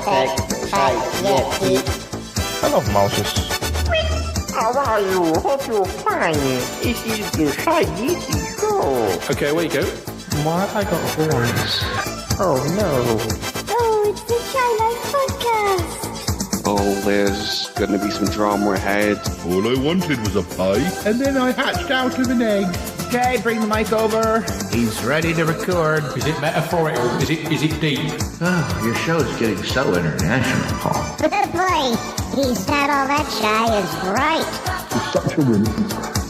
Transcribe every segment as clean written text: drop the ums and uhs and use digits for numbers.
Hello, Moses. How are you? Hope you're fine. This is the Shy Yeti Show. Okay, where you go? Why have I got a voice? Oh no. Oh, it's the Shy Life Podcast. Oh, there's gonna be some drama ahead. All I wanted was a pie, and then I hatched out of an egg. Okay, bring the mic over. He's ready to record. Is it metaphorical? Is it deep? Oh, your show's getting so international, Paul. Boy, he's not all that shy as bright. It's such a win.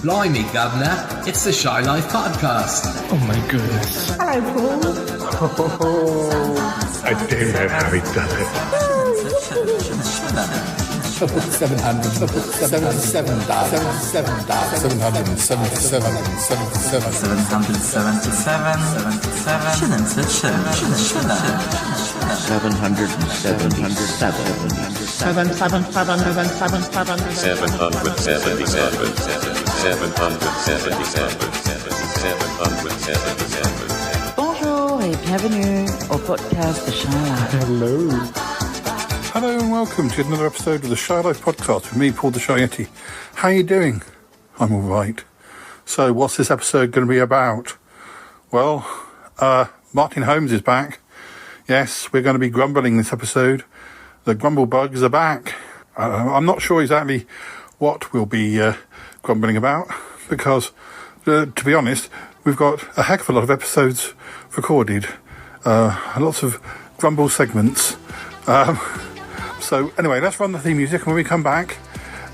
Blimey, Governor, it's the Shy Life Podcast. Oh my goodness. Hello, Paul. I don't know how he does it. 777. Bonjour et bienvenue au podcast de Shy Life. Hello and welcome to another episode of the Shy Life Podcast with me, Paul the Shy Yeti. How are you doing? I'm all right. So what's this episode going to be about? Well, Martin Holmes is back. Yes, we're going to be grumbling this episode. The Grumblebugs are back. I'm not sure exactly what we'll be grumbling about because, to be honest, we've got a heck of a lot of episodes recorded. Lots of grumble segments. So anyway, let's run the theme music, and when we come back,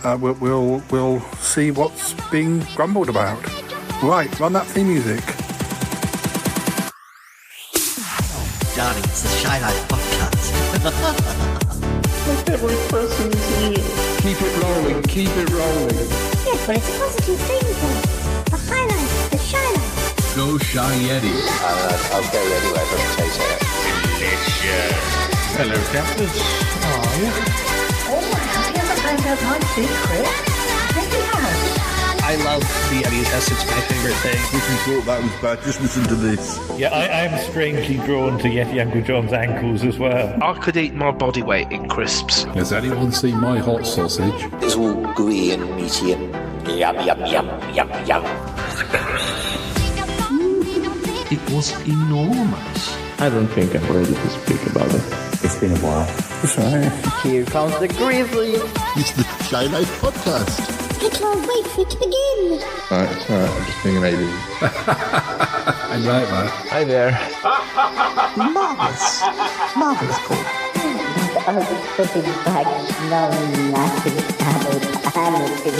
we'll see what's being grumbled about. Right, run that theme music. Darling, it's the Shy Life Podcast. My favorite person is here. Keep it rolling, keep it rolling. Yes, but it's a positive thing, Paul. The highlight, the shy life. Go Shy Yeti. I'll go anyway, but potato. Hello, captors. How are you? Oh, have you ever found out my secret? Yes, you have. I love the Yeti test. It's my favorite thing. If you thought that was bad, just listen to this. Yeah, I am strangely drawn to Yeti Uncle John's ankles as well. I could eat my body weight in crisps. Has anyone seen my hot sausage? It's all gooey and meaty and yum, yum, yum, yum, yum. It was enormous. I don't think I'm ready to speak about it. It's been a while. That's right. Here comes the grizzly. It's the Shy Life Podcast. I can't wait for it to begin. Alright, I'm just being an alien. I'm right, man. Hi there. Marvelous, Paul. Putting back smelling nothing about anything.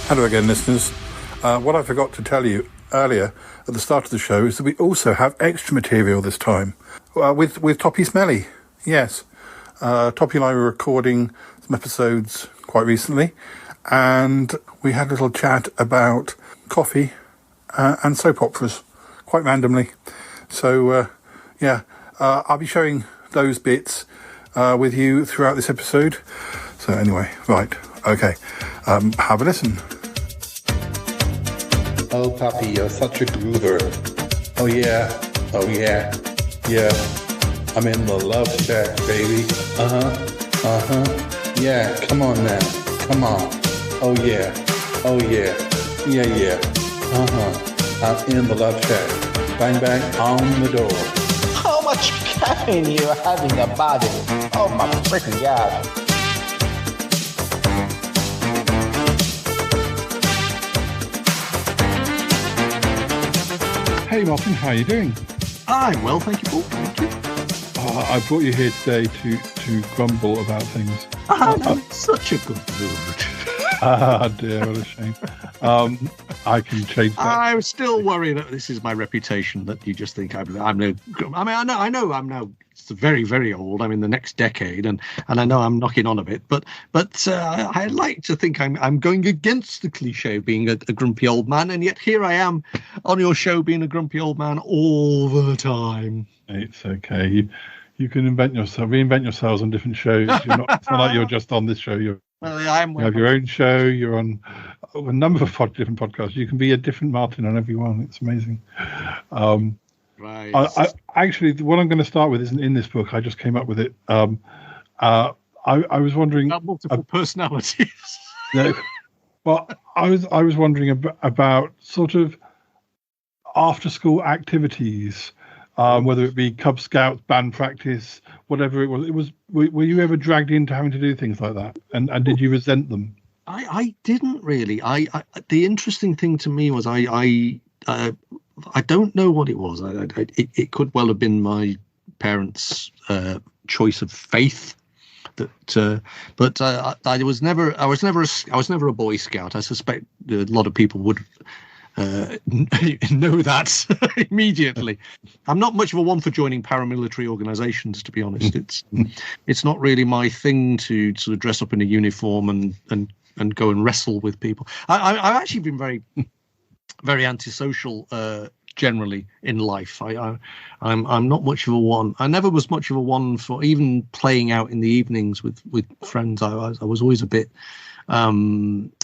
Hello again, listeners. What I forgot to tell you earlier at the start of the show is that we also have extra material this time with Toppy Smelly. Yes, Toppy and I were recording some episodes quite recently, and we had a little chat about coffee and soap operas, quite randomly. So, I'll be showing those bits with you throughout this episode. So anyway, right, okay, have a listen. Oh, Papi, you're such a groover. Oh, yeah. Yeah. I'm in the love shack, baby. Yeah, come on now. Come on. Oh, yeah. Yeah. I'm in the love shack. Bang, bang, on the door. How much caffeine you have in your body? Oh my freaking God. Hey, Martin, how are you doing? I'm well, thank you, Paul. Thank you. I brought you here today to grumble about things. I'm in such a good mood. Dear, what a shame. I can change that. I'm still worried that this is my reputation, that you just think I'm no. I mean, I know I'm now very, very old. I'm in the next decade, and I know I'm knocking on a bit. But I like to think I'm going against the cliche of being a grumpy old man, and yet here I am on your show being a grumpy old man all the time. It's okay. You can reinvent yourselves on different shows. It's not like you're just on this show. You have your own show. You're on a number of different podcasts. You can be a different Martin on every one. It's amazing. Right. I actually, what I'm going to start with isn't in this book. I just came up with it. I was wondering multiple personalities. No, well, I was wondering about sort of after school activities. Whether it be Cub Scouts, band practice, whatever it was. Were you ever dragged into having to do things like that? And did you resent them? I didn't really. The interesting thing to me was I don't know what it was. It could well have been my parents' choice of faith. But I was never a Boy Scout. I suspect a lot of people would know that immediately. I'm not much of a one for joining paramilitary organizations, to be honest. It's not really my thing to sort of dress up in a uniform and go and wrestle with people. I've actually been very very antisocial generally in life. I'm not much of a one. I never was much of a one for even playing out in the evenings with friends. I was always a bit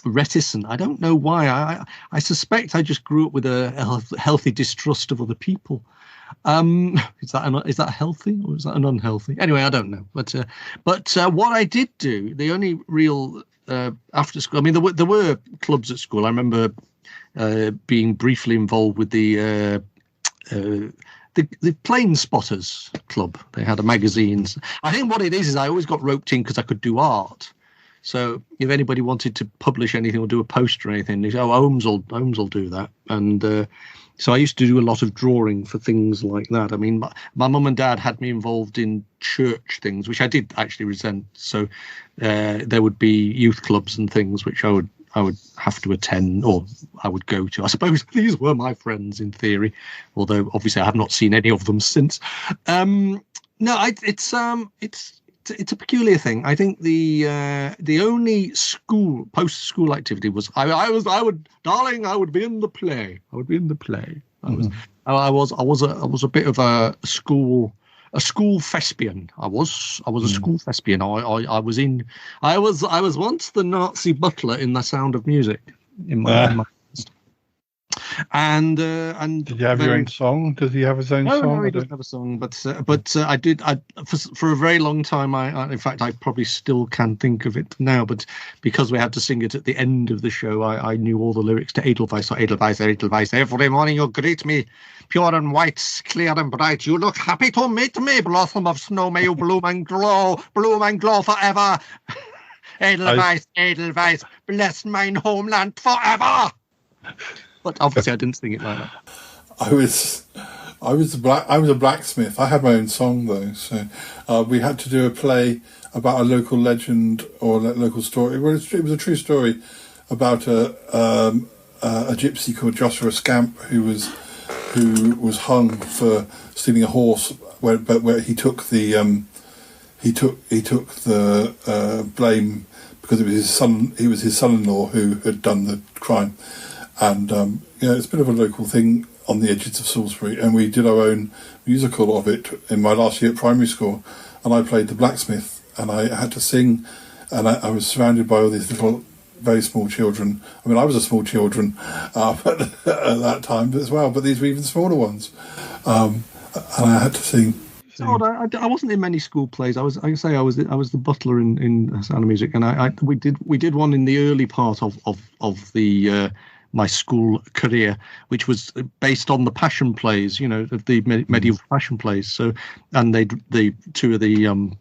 reticent. I don't know why. I suspect I just grew up with a healthy distrust of other people. Is that healthy or is that an unhealthy? Anyway, I don't know. But what I did do, the only real after school. I mean, there were clubs at school. I remember being briefly involved with the Plane Spotters Club. They had a magazine. I think what it is I always got roped in because I could do art. So if anybody wanted to publish anything or do a poster or anything, they say, "Oh, Holmes will do that." And so I used to do a lot of drawing for things like that. I mean, my mum and dad had me involved in church things, which I did actually resent. So there would be youth clubs and things which I would have to attend, or I would go to. I suppose these were my friends in theory, although obviously I have not seen any of them since. It's a peculiar thing. I think the only post-school activity was I would be in the play. I would be in the play. I was a bit of a school thespian. I was a school thespian. I was once the Nazi butler in The Sound of Music in my And did you have your own song? Does he have his own song? No, he doesn't have a song. But I did. For a very long time. In fact, I probably still can think of it now. But because we had to sing it at the end of the show, I knew all the lyrics to Edelweiss. So Edelweiss, Edelweiss. Every morning you greet me, pure and white, clear and bright. You look happy to meet me, blossom of snow. May you bloom and glow forever. Edelweiss, Edelweiss, bless mine homeland forever. But obviously, I didn't sing it like that. I was a blacksmith. I had my own song though, so we had to do a play about a local legend or local story. Well, it was a true story about a gypsy called Joshua Scamp who was hung for stealing a horse, where he took the blame because it was his son. He was his son-in-law who had done the crime. And it's a bit of a local thing on the edges of Salisbury, and we did our own musical of it in my last year at primary school, and I played the blacksmith, and I had to sing, and I was surrounded by all these little, very small children. I mean, I was a small children at that time as well, but these were even smaller ones, and I had to sing. I wasn't in many school plays. I was the butler in Sound of Music, and we did one in the early part of the my school career, which was based on the Passion plays, of the medieval Passion plays. So, and the two of the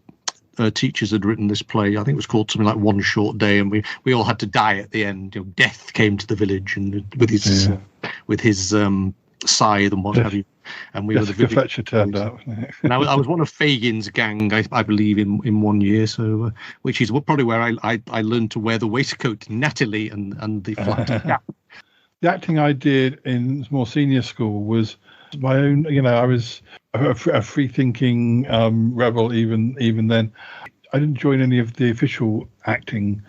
teachers had written this play. I think it was called something like One Short Day, and we all had to die at the end. Death came to the village, and with his Scythe and what have you. And we were the Jessica Fletcher turned up. And I was one of Fagin's gang, I believe, in 1 year. So, which is probably where I learned to wear the waistcoat nattily and the flat cap. The acting I did in more senior school was my own. I was a free-thinking rebel. Even then, I didn't join any of the official acting,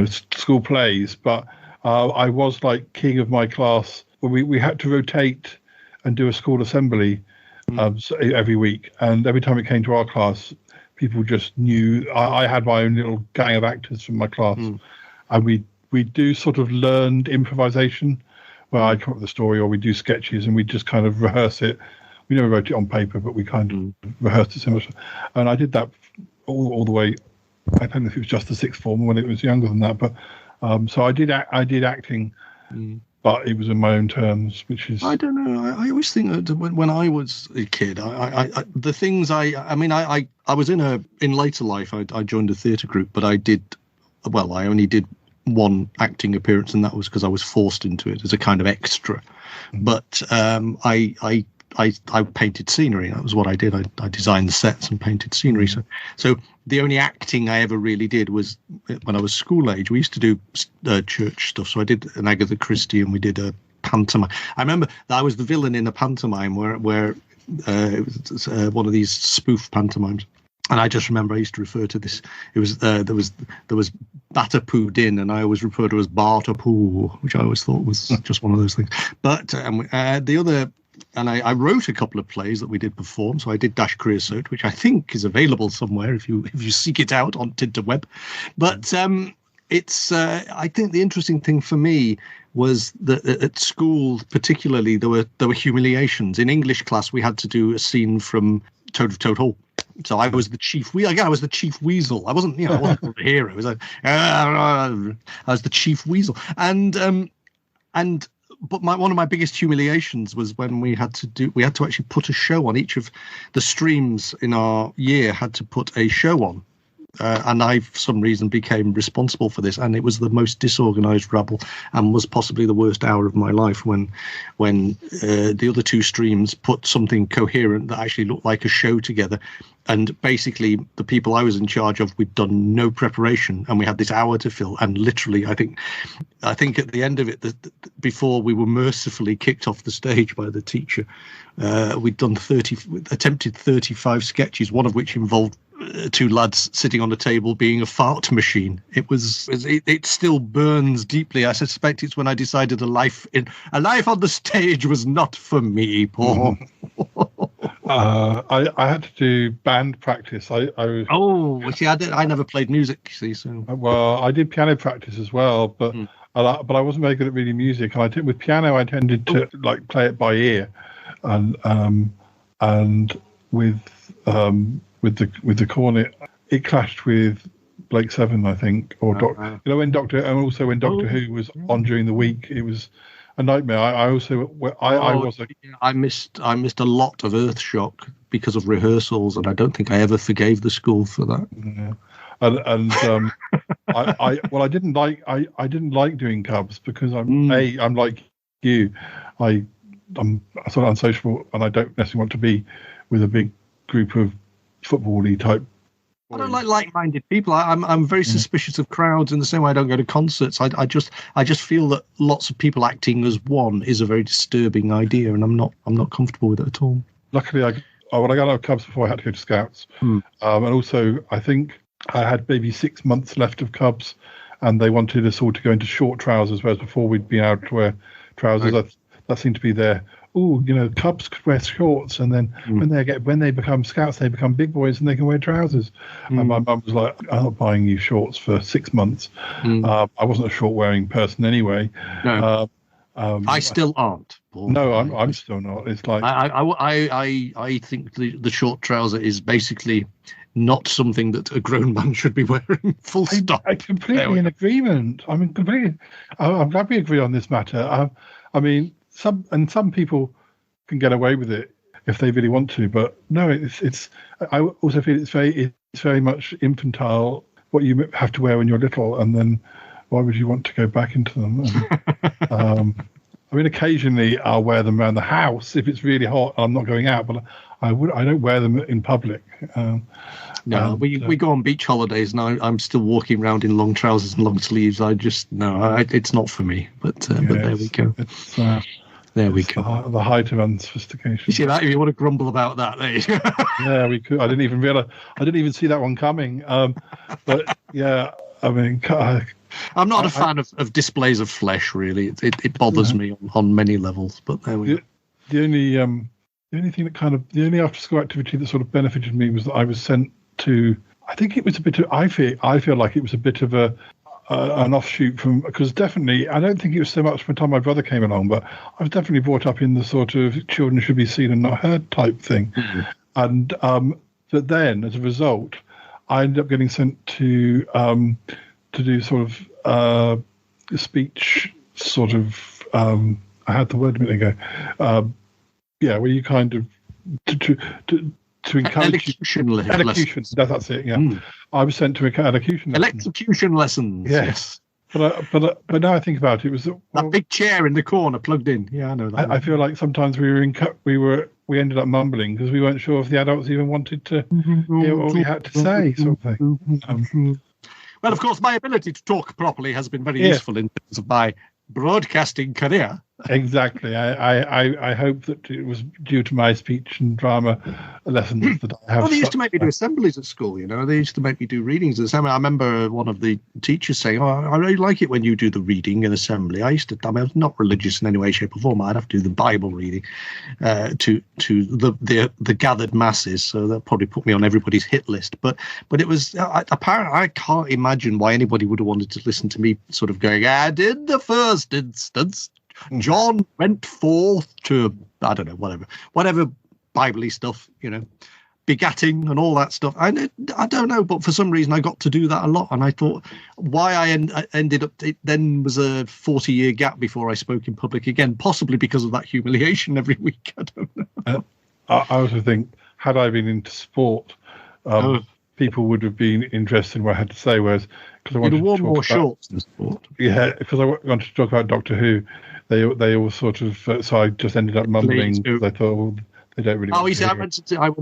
school plays. But I was like king of my class. We had to rotate and do a school assembly every week, and every time it came to our class, people just knew I had my own little gang of actors from my class, and we do sort of learned improvisation, where I come up with a story, or we do sketches, and we just kind of rehearse it. We never wrote it on paper, but we kind of rehearsed it so much, and I did that all the way. I don't know if it was just the sixth form or when it was younger than that, but so I did acting. But it was in my own terms, which is... I don't know. I always think that when I was a kid, the things I was in later life, I joined a theatre group, but I only did one acting appearance, and that was because I was forced into it as a kind of extra. But I painted scenery. That was what I did. I designed the sets and painted scenery. So the only acting I ever really did was when I was school age. We used to do church stuff. So I did an Agatha Christie, and we did a pantomime. I remember that I was the villain in a pantomime where it was one of these spoof pantomimes. And I just remember I used to refer to this. It was there was Batapoo Din, and I always referred to as Bartapoo, which I always thought was just one of those things. But the other. And I wrote a couple of plays that we did perform. So I did Dash Creosote, which I think is available somewhere if you seek it out on Tinterweb. But I think the interesting thing for me was that at school, particularly, there were humiliations. In English class, we had to do a scene from Toad of Toad Hall. So I was the chief. I was the chief weasel. I wasn't the hero. It was like I was the chief weasel, But one of my biggest humiliations was when we had to actually put a show on. Each of the streams in our year had to put a show on. And I, for some reason, became responsible for this. And it was the most disorganized rabble, and was possibly the worst hour of my life when the other two streams put something coherent that actually looked like a show together. And basically, the people I was in charge of, we'd done no preparation, and we had this hour to fill. And literally, I think at the end of it, before we were mercifully kicked off the stage by the teacher, we'd done attempted 35 sketches, one of which involved two lads sitting on a table being a fart machine. It still burns deeply. I suspect it's when I decided a life on the stage was not for me, Paul. I had to do band practice. I never played music. See, so I did piano practice as well, but I wasn't very good at reading music. And with piano, I tended to play it by ear, and with the cornet, it clashed with Blake Seven, I think, or when Doctor Who was on during the week, it was a nightmare. I missed a lot of Earthshock because of rehearsals, and I don't think I ever forgave the school for that. Yeah. I didn't like doing Cubs because I'm like you, I'm sort of unsociable, and I don't necessarily want to be with a big group of football-y type. I don't like like-minded people. I'm very suspicious of crowds in the same way I don't go to concerts. I just feel that lots of people acting as one is a very disturbing idea, and I'm not comfortable with it at all. Luckily, when I got out of Cubs before, I had to go to Scouts, and also I think I had maybe 6 months left of Cubs, and they wanted us all to go into short trousers, whereas before we'd been able to wear trousers. That seemed to be their. Cubs could wear shorts, and then when they become Scouts, they become big boys and they can wear trousers. And my mum was like, "I'm not buying you shorts for 6 months." I wasn't a short wearing person anyway. No, I still aren't. Paul. No, I'm still not. It's like I think the short trouser is basically not something that a grown man should be wearing. Full stop. I'm completely in agreement. I'm glad we agree on this matter. Some people can get away with it if they really want to, but no, it's. I also feel it's very much infantile what you have to wear when you're little, and then why would you want to go back into them? I mean, occasionally I'll wear them around the house if it's really hot and I'm not going out, but I don't wear them in public. No, we go on beach holidays, and I'm still walking around in long trousers and long sleeves. It's not for me. But there we go. There we go. The height of unsophistication. You see that? If you want to grumble about that, there you go. Yeah, we could. I didn't even realize. I didn't even see that one coming. But yeah, I mean, I'm not a fan of displays of flesh. Really, it bothers me on many levels. But there we go. The only thing that the only after school activity that sort of benefited me was that I was sent to. I think it was a bit of. I feel like it was a bit of an offshoot from, because definitely I don't think it was so much from the time my brother came along, but I was definitely brought up in the sort of children should be seen and not heard type thing. Mm-hmm. And but then as a result, I ended up getting sent to do sort of speech sort of. I had the word a minute ago. Where you kind of to encourage elocution. That's it. Yeah, I was sent to elocution. Electrocution lessons. Yes, but now I think about it, was that big chair in the corner plugged in. Yeah, I know that. I feel like sometimes we ended up mumbling because we weren't sure if the adults even wanted to hear what we had to say. Sort of thing. Well, of course, my ability to talk properly has been very useful in terms of my broadcasting career. Exactly. I hope that it was due to my speech and drama lessons that I have. Well, they used to make me do assemblies at school, They used to make me do readings at assembly. I remember one of the teachers saying, I really like it when you do the reading in assembly. I was not religious in any way, shape or form. I'd have to do the Bible reading to the gathered masses. So that probably put me on everybody's hit list. But it was apparent. I can't imagine why anybody would have wanted to listen to me sort of going, in the first instance, John went forth to, I don't know, whatever Bible-y stuff, begatting and all that stuff. I don't know, but for some reason I got to do that a lot. And I thought why I ended up, it then was a 40-year gap before I spoke in public again, possibly because of that humiliation every week. I don't know. I also think, had I been into sport, people would have been interested in what I had to say, whereas because I wanted to talk more shorts than sport. Yeah, because I wanted to talk about Doctor Who. They all sort of so I just ended up mumbling because I thought, well, they don't really. Oh, you see, I went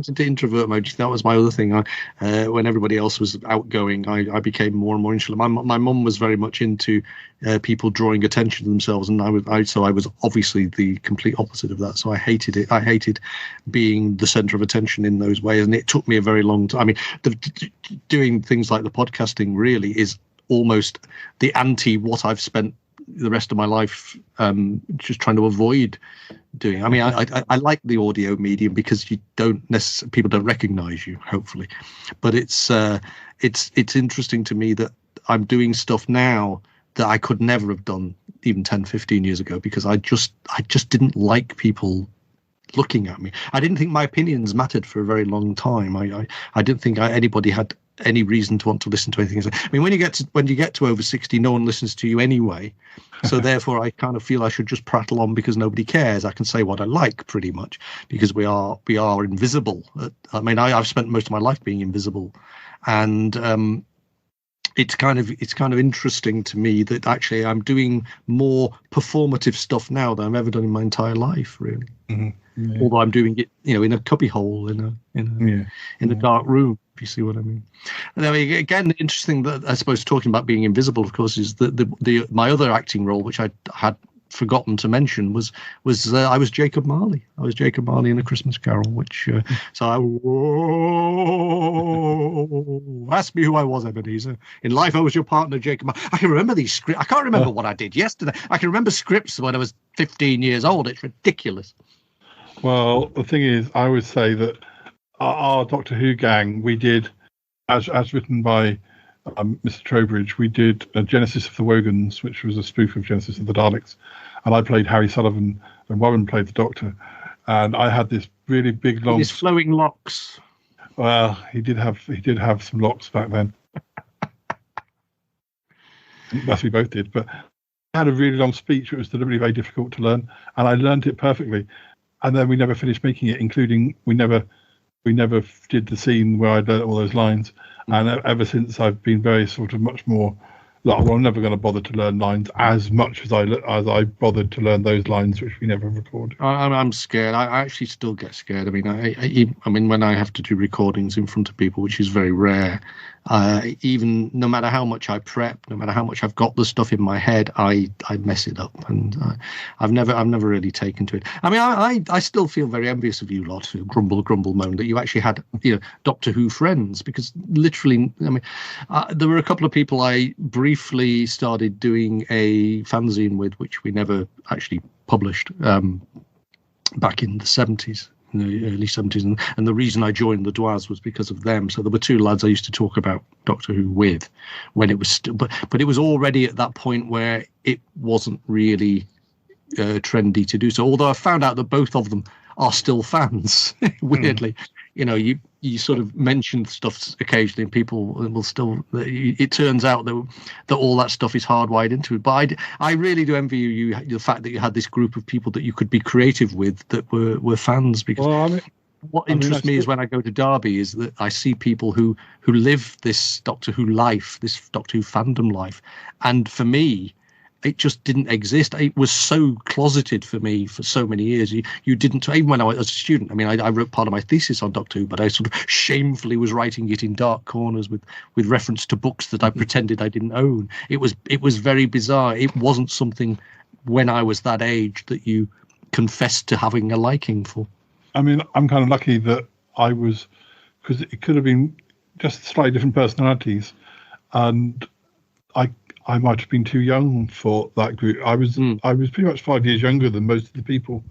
into introvert mode. That was my other thing. When everybody else was outgoing, I became more and more introvert. My mum was very much into people drawing attention to themselves, and I was obviously the complete opposite of that. So I hated it. I hated being the centre of attention in those ways, and it took me a very long time. I mean, doing things like the podcasting really is almost the anti what I've spent the rest of my life just trying to avoid doing. I mean, I like the audio medium because people don't recognize you, hopefully, but it's interesting to me that I'm doing stuff now that I could never have done even 10-15 years ago, because I just didn't like people looking at me. I didn't think my opinions mattered for a very long time. I didn't think anybody had any reason to want to listen to anything. I mean, when you get to over 60, no one listens to you anyway. So therefore, I kind of feel I should just prattle on because nobody cares. I can say what I like pretty much because we are invisible. I mean, I've spent most of my life being invisible, and it's kind of interesting to me that actually I'm doing more performative stuff now than I've ever done in my entire life, really. Mm-hmm. Yeah. Although I'm doing it, in a cubbyhole in a dark room. If you see what I mean. And then again, interesting that I suppose talking about being invisible, of course, is that my other acting role, which I had forgotten to mention, was I was Jacob Marley. I was Jacob Marley in A Christmas Carol, which ask me who I was, Ebenezer. In life, I was your partner, Jacob Marley. I can remember these scripts. I can't remember what I did yesterday. I can remember scripts when I was 15 years old. It's ridiculous. Well, the thing is, I would say that our Doctor Who gang, we did, as written by Mr. Trowbridge, we did a Genesis of the Wogans, which was a spoof of Genesis of the Daleks, and I played Harry Sullivan, and Warren played the Doctor, and I had this really big long. His flowing locks. Well, he did have some locks back then. Yes, we both did, but I had a really long speech. It was deliberately very difficult to learn, and I learned it perfectly, and then we never finished making it, including we never did the scene where I learned all those lines. And ever since, I've been very sort of much more Like, well, I'm never going to bother to learn lines as much as I bothered to learn those lines which we never recorded. I'm scared. I actually still get scared. I mean, I mean, when I have to do recordings in front of people, which is very rare, even no matter how much I prep, no matter how much I've got the stuff in my head, I mess it up, and I've never really taken to it. I mean, I still feel very envious of you lot who grumble moan that you actually had, you know, Doctor Who friends, because literally, I mean, there were a couple of people I briefly started doing a fanzine with, which we never actually published, back in the 70s. In the early 70s, and the reason I joined the Dwaz was because of them. So there were two lads I used to talk about Doctor Who with when it was still, but it was already at that point where it wasn't really trendy to do so. Although I found out that both of them are still fans. Weirdly, you know, you sort of mention stuff occasionally, and people will still. It turns out that all that stuff is hardwired into it. But I really do envy you the fact that you had this group of people that you could be creative with that were fans. Because what interests me is when I go to Derby is that I see people who live this Doctor Who life, this Doctor Who fandom life, and for me, it just didn't exist. It was so closeted for me for so many years. You didn't, even when I was a student. I mean, I wrote part of my thesis on Doctor Who, but I sort of shamefully was writing it in dark corners with reference to books that I pretended I didn't own. It was very bizarre. It wasn't something when I was that age that you confessed to having a liking for. I mean, I'm kind of lucky that I was, because it could have been just slightly different personalities, and I might have been too young for that group. I was pretty much 5 years younger than most of the people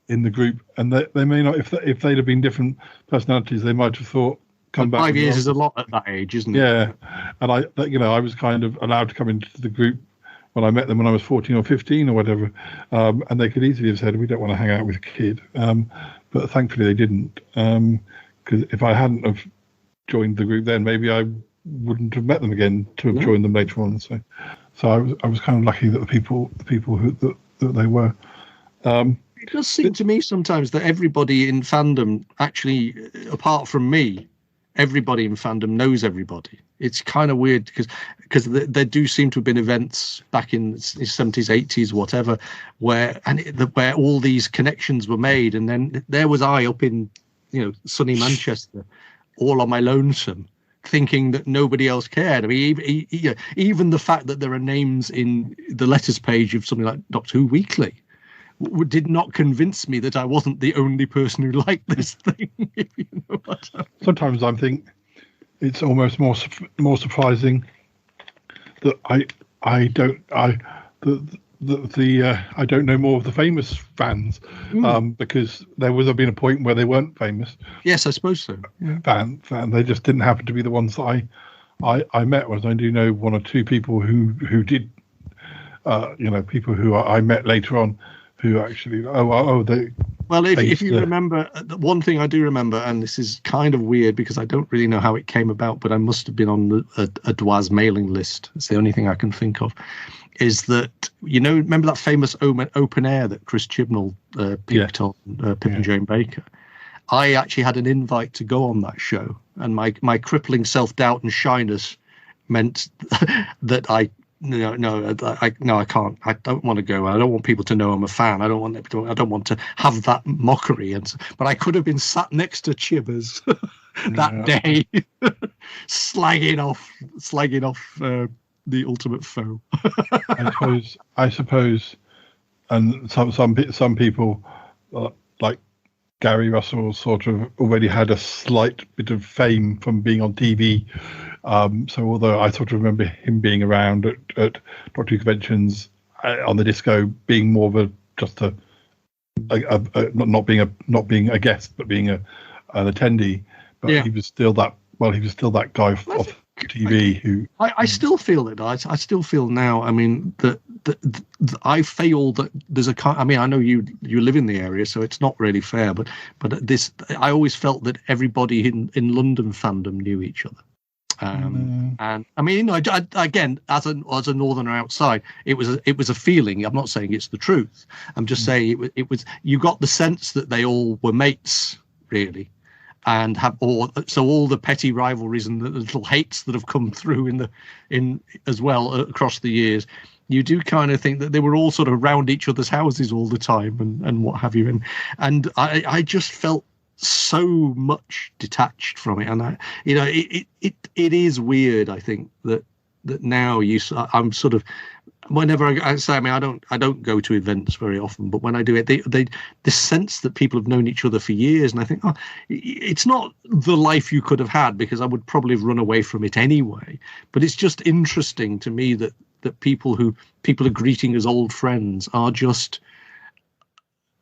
in the group, and they may not, if they'd have been different personalities, they might have thought, come back. 5 years is a lot at that age, isn't it? Yeah, and I was kind of allowed to come into the group when I met them when I was 14 or 15 or whatever, and they could easily have said, we don't want to hang out with a kid, but thankfully they didn't, because if I hadn't have joined the group then, maybe I wouldn't have met them again to have joined them later on. So I was kind of lucky that the people who that they were. It does seem to me sometimes that everybody in fandom, actually, apart from me, everybody in fandom knows everybody. It's kind of weird because there do seem to have been events back in the 70s, 80s, whatever, where all these connections were made, and then there was I up in, you know, sunny Manchester, all on my lonesome, thinking that nobody else cared. I mean, even the fact that there are names in the letters page of something like Doctor Who Weekly did not convince me that I wasn't the only person who liked this thing. If you know what I mean. Sometimes I think it's almost more surprising that I don't know more of the famous fans, because there would have been a point where they weren't famous. Yes, I suppose so. Yeah. Fan. They just didn't happen to be the ones that I met. Whereas I do know one or two people who did, people who I met later on, who actually if you remember, one thing I do remember, and this is kind of weird because I don't really know how it came about, but I must have been on a Dwaz mailing list. It's the only thing I can think of. Is that, remember that famous open air that Chris Chibnall picked on Pip and Jane Baker? I actually had an invite to go on that show, and my crippling self-doubt and shyness meant that I can't. I don't want to go. I don't want people to know I'm a fan. I don't want to have that mockery. But I could have been sat next to Chibbers that day, slagging off the ultimate foe. I suppose, and some people like Gary Russell sort of already had a slight bit of fame from being on TV. So although I sort of remember him being around at Doctor Who conventions on the disco, being more of not being a guest but being an attendee, but he was still that guy off TV who I still feel it. I still feel now. I mean that I feel that there's I mean, I know you live in the area, so it's not really fair. But I always felt that everybody in London fandom knew each other. And I mean, again, as a northerner outside, it was a feeling. I'm not saying it's the truth. I'm just saying it was. You got the sense that they all were mates, really. and have all the petty rivalries and the little hates that have come through in as well across the years. You do kind of think that they were all sort of around each other's houses all the time and what have you. And I just felt so much detached from it. And it is weird, I think, that now I'm sort of, whenever I say, I mean, I don't go to events very often, but when I do it, the sense that people have known each other for years, and I think, oh, it's not the life you could have had, because I would probably have run away from it anyway. But it's just interesting to me that people are greeting as old friends are just,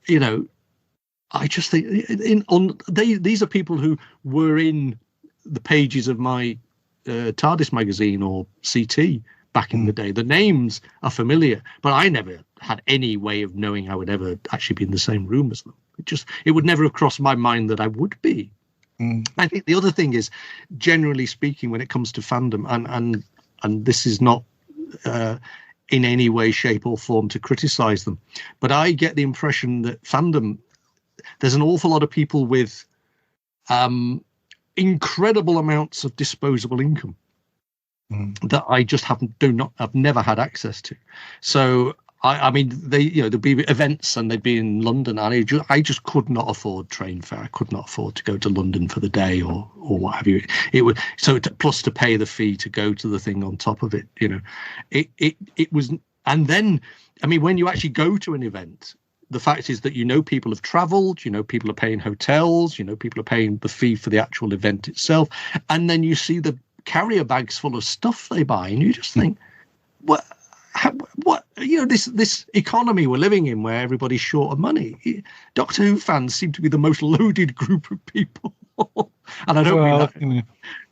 I just think these are people who were in the pages of my TARDIS magazine or CT back in the day. The names are familiar, but I never had any way of knowing I would ever actually be in the same room as them. It would never have crossed my mind that I would be. I think the other thing is, generally speaking, when it comes to fandom, and this is not in any way, shape or form to criticize them, but I get the impression that fandom, there's an awful lot of people with incredible amounts of disposable income that I just I've never had access to. So I mean, there'd be events and they'd be in London, and I just could not afford train fare. I could not afford to go to London for the day or what have you. It would plus to pay the fee to go to the thing on top of it. It was, and then I mean, when you actually go to an event, the fact is that people have travelled, people are paying hotels, people are paying the fee for the actual event itself, and then you see the carrier bags full of stuff they buy, and you just think, what this economy we're living in, where everybody's short of money. Doctor Who fans seem to be the most loaded group of people, and I don't mean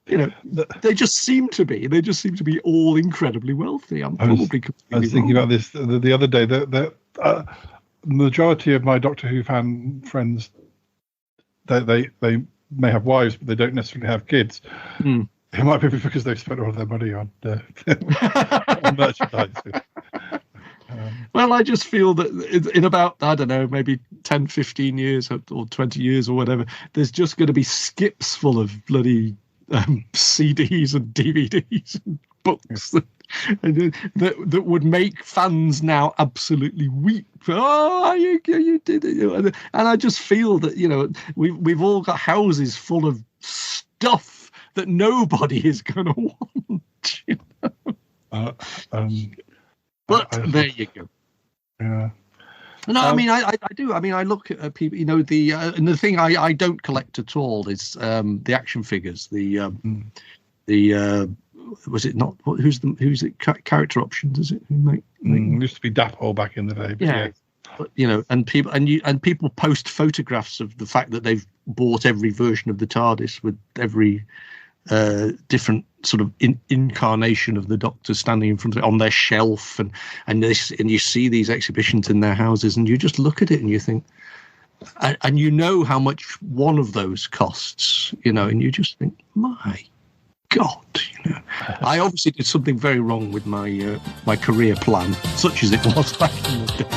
that. They just seem to be all incredibly wealthy. I was thinking about this the other day. The majority of my Doctor Who fan friends, they may have wives, but they don't necessarily have kids. It might be because they've spent all of their money on merchandise. Well, I just feel that in about, I don't know, maybe 10, 15 years or 20 years or whatever, there's just going to be skips full of bloody CDs and DVDs and books that would make fans now absolutely weep. Oh, you did it. And I just feel that, we've all got houses full of stuff that nobody is going to want. But there you go. Yeah. No, I mean, I do. I mean, I look at people. And the thing I don't collect at all is the action figures. Was it not? Who's it? Character Options, is it? Who make used to be Dapple back in the day. But yeah. But, and people post photographs of the fact that they've bought every version of the TARDIS with every different sort of incarnation of the Doctor standing in front of it on their shelf, and you see these exhibitions in their houses, and you just look at it and you think, and how much one of those costs, and you just think, my God, I obviously did something very wrong with my career plan, such as it was back in the day.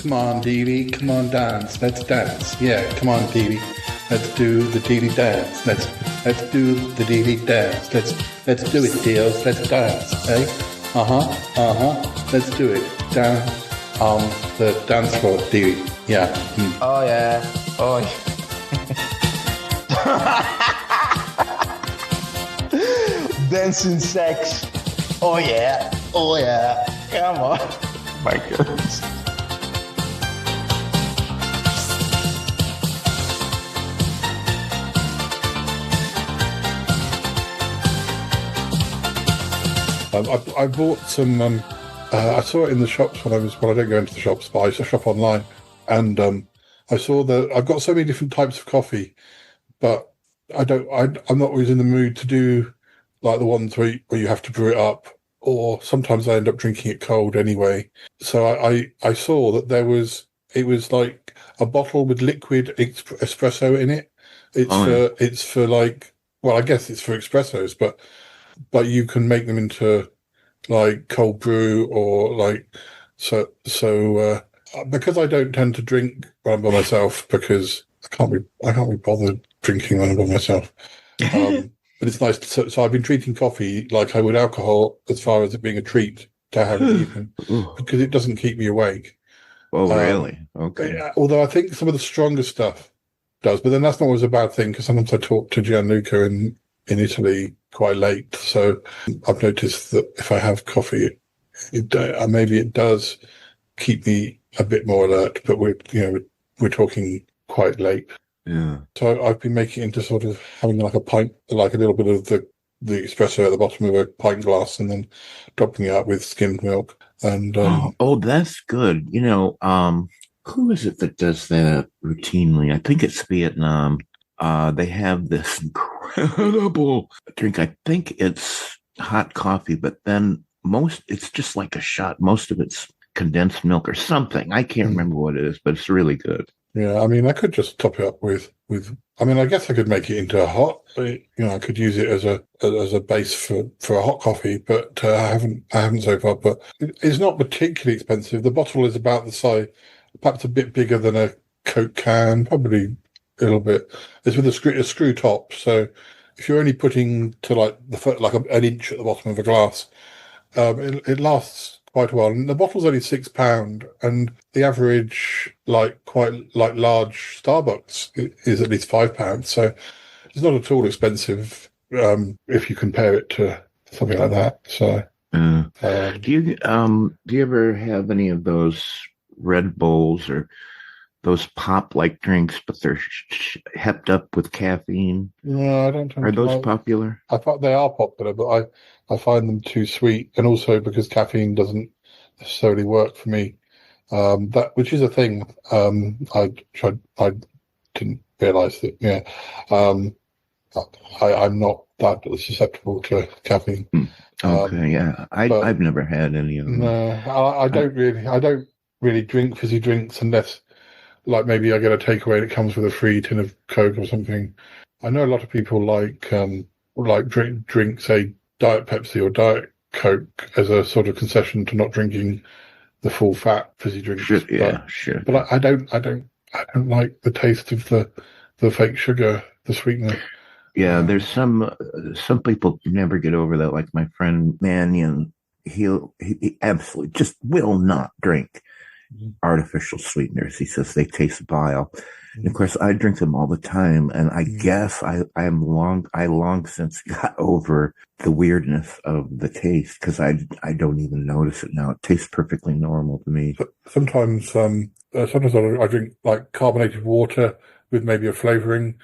Come on, Dee Dee, come on, dance. Let's dance. Yeah, come on, Dee Dee. Let's do the Dee Dee dance. Let's do the Dee Dee dance. Let's do it, deals. Let's dance. Hey? Let's do it. Down on the dance floor, Dee Dee. Yeah. Oh yeah. Oh yeah. Dancing sex. Oh yeah. Oh yeah. Come on. My goodness. I bought some. I saw it in the shops when I don't go into the shops, but I shop online, and I saw that I've got so many different types of coffee, but I'm not always in the mood to do like the ones where you have to brew it up, or sometimes I end up drinking it cold anyway. So I saw that there was it was like a bottle with liquid espresso in it. It's for like, well, I guess it's for espressos, but you can make them into like cold brew or like because I don't tend to drink when I'm by myself because I can't be bothered drinking when I'm by myself. But it's nice. So I've been treating coffee like I would alcohol, as far as it being a treat to have in the evening, because it doesn't keep me awake. Oh, really? Okay. Although I think some of the stronger stuff does, but then that's not always a bad thing, because sometimes I talk to Gianluca in Italy quite late. So I've noticed that if I have coffee, maybe it does keep me a bit more alert, but we're talking quite late. Yeah. So I've been making it into sort of having like a pint, like a little bit of the espresso at the bottom of a pint glass, and then topping it up with skimmed milk. And that's good. Who is it that does that routinely? I think it's Vietnam. They have this incredible drink. I think it's hot coffee, but then it's just like a shot. Most of it's condensed milk or something. I can't remember what it is, but it's really good. Yeah, I mean, I could just top it up with. I mean, I guess I could make it into a hot. I could use it as a base for a hot coffee, but I haven't so far. But it's not particularly expensive. The bottle is about the size, perhaps a bit bigger than a Coke can, probably a little bit. It's with a screw top, so if you're only putting to like an inch at the bottom of a glass, it lasts quite a while. And the bottle's only £6, and the average quite large Starbucks is at least £5. So it's not at all expensive if you compare it to something like that. So do you ever have any of those Red Bulls or those pop-like drinks, but they're hepped up with caffeine? No, I don't. Are those popular? I thought they are popular, but I find them too sweet, and also because caffeine doesn't necessarily work for me. Which is a thing. I didn't realise that. Yeah, I'm not that susceptible to caffeine. Okay, yeah, I've never had any of them. No, I don't really drink fizzy drinks unless, like, maybe I get a takeaway and it comes with a free tin of Coke or something. I know a lot of people drink, say, Diet Pepsi or Diet Coke as a sort of concession to not drinking the full fat fizzy drinks. Sure. But I don't like the taste of the fake sugar, the sweetener. Yeah, there's some people never get over that. Like my friend Mannion, he absolutely just will not drink artificial sweeteners. He says they taste vile. And of course, I drink them all the time, and I guess I long since got over the weirdness of the taste, because I don't even notice it now. It tastes perfectly normal to me. Sometimes I drink like carbonated water with maybe a flavouring,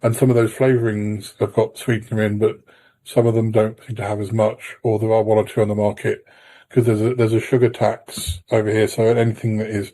and some of those flavourings have got sweetener in, but some of them don't seem to have as much, or there are one or two on the market, because there's a sugar tax over here. So anything that is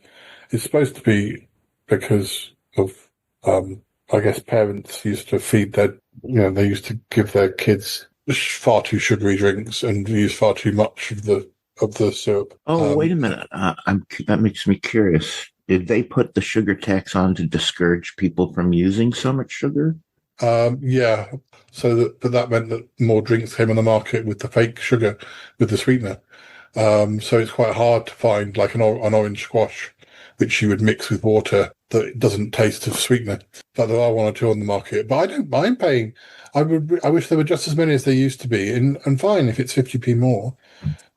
supposed to be, because of I guess parents used to feed they used to give their kids far too sugary drinks and use far too much of the syrup. Oh, wait a minute! That makes me curious. Did they put the sugar tax on to discourage people from using so much sugar? Yeah. So that meant that more drinks came on the market with the fake sugar, with the sweetener. So it's quite hard to find like an orange squash, which you would mix with water, that doesn't taste of sweetener. But there are one or two on the market. But I don't mind paying. I wish there were just as many as there used to be, and fine if it's 50p more.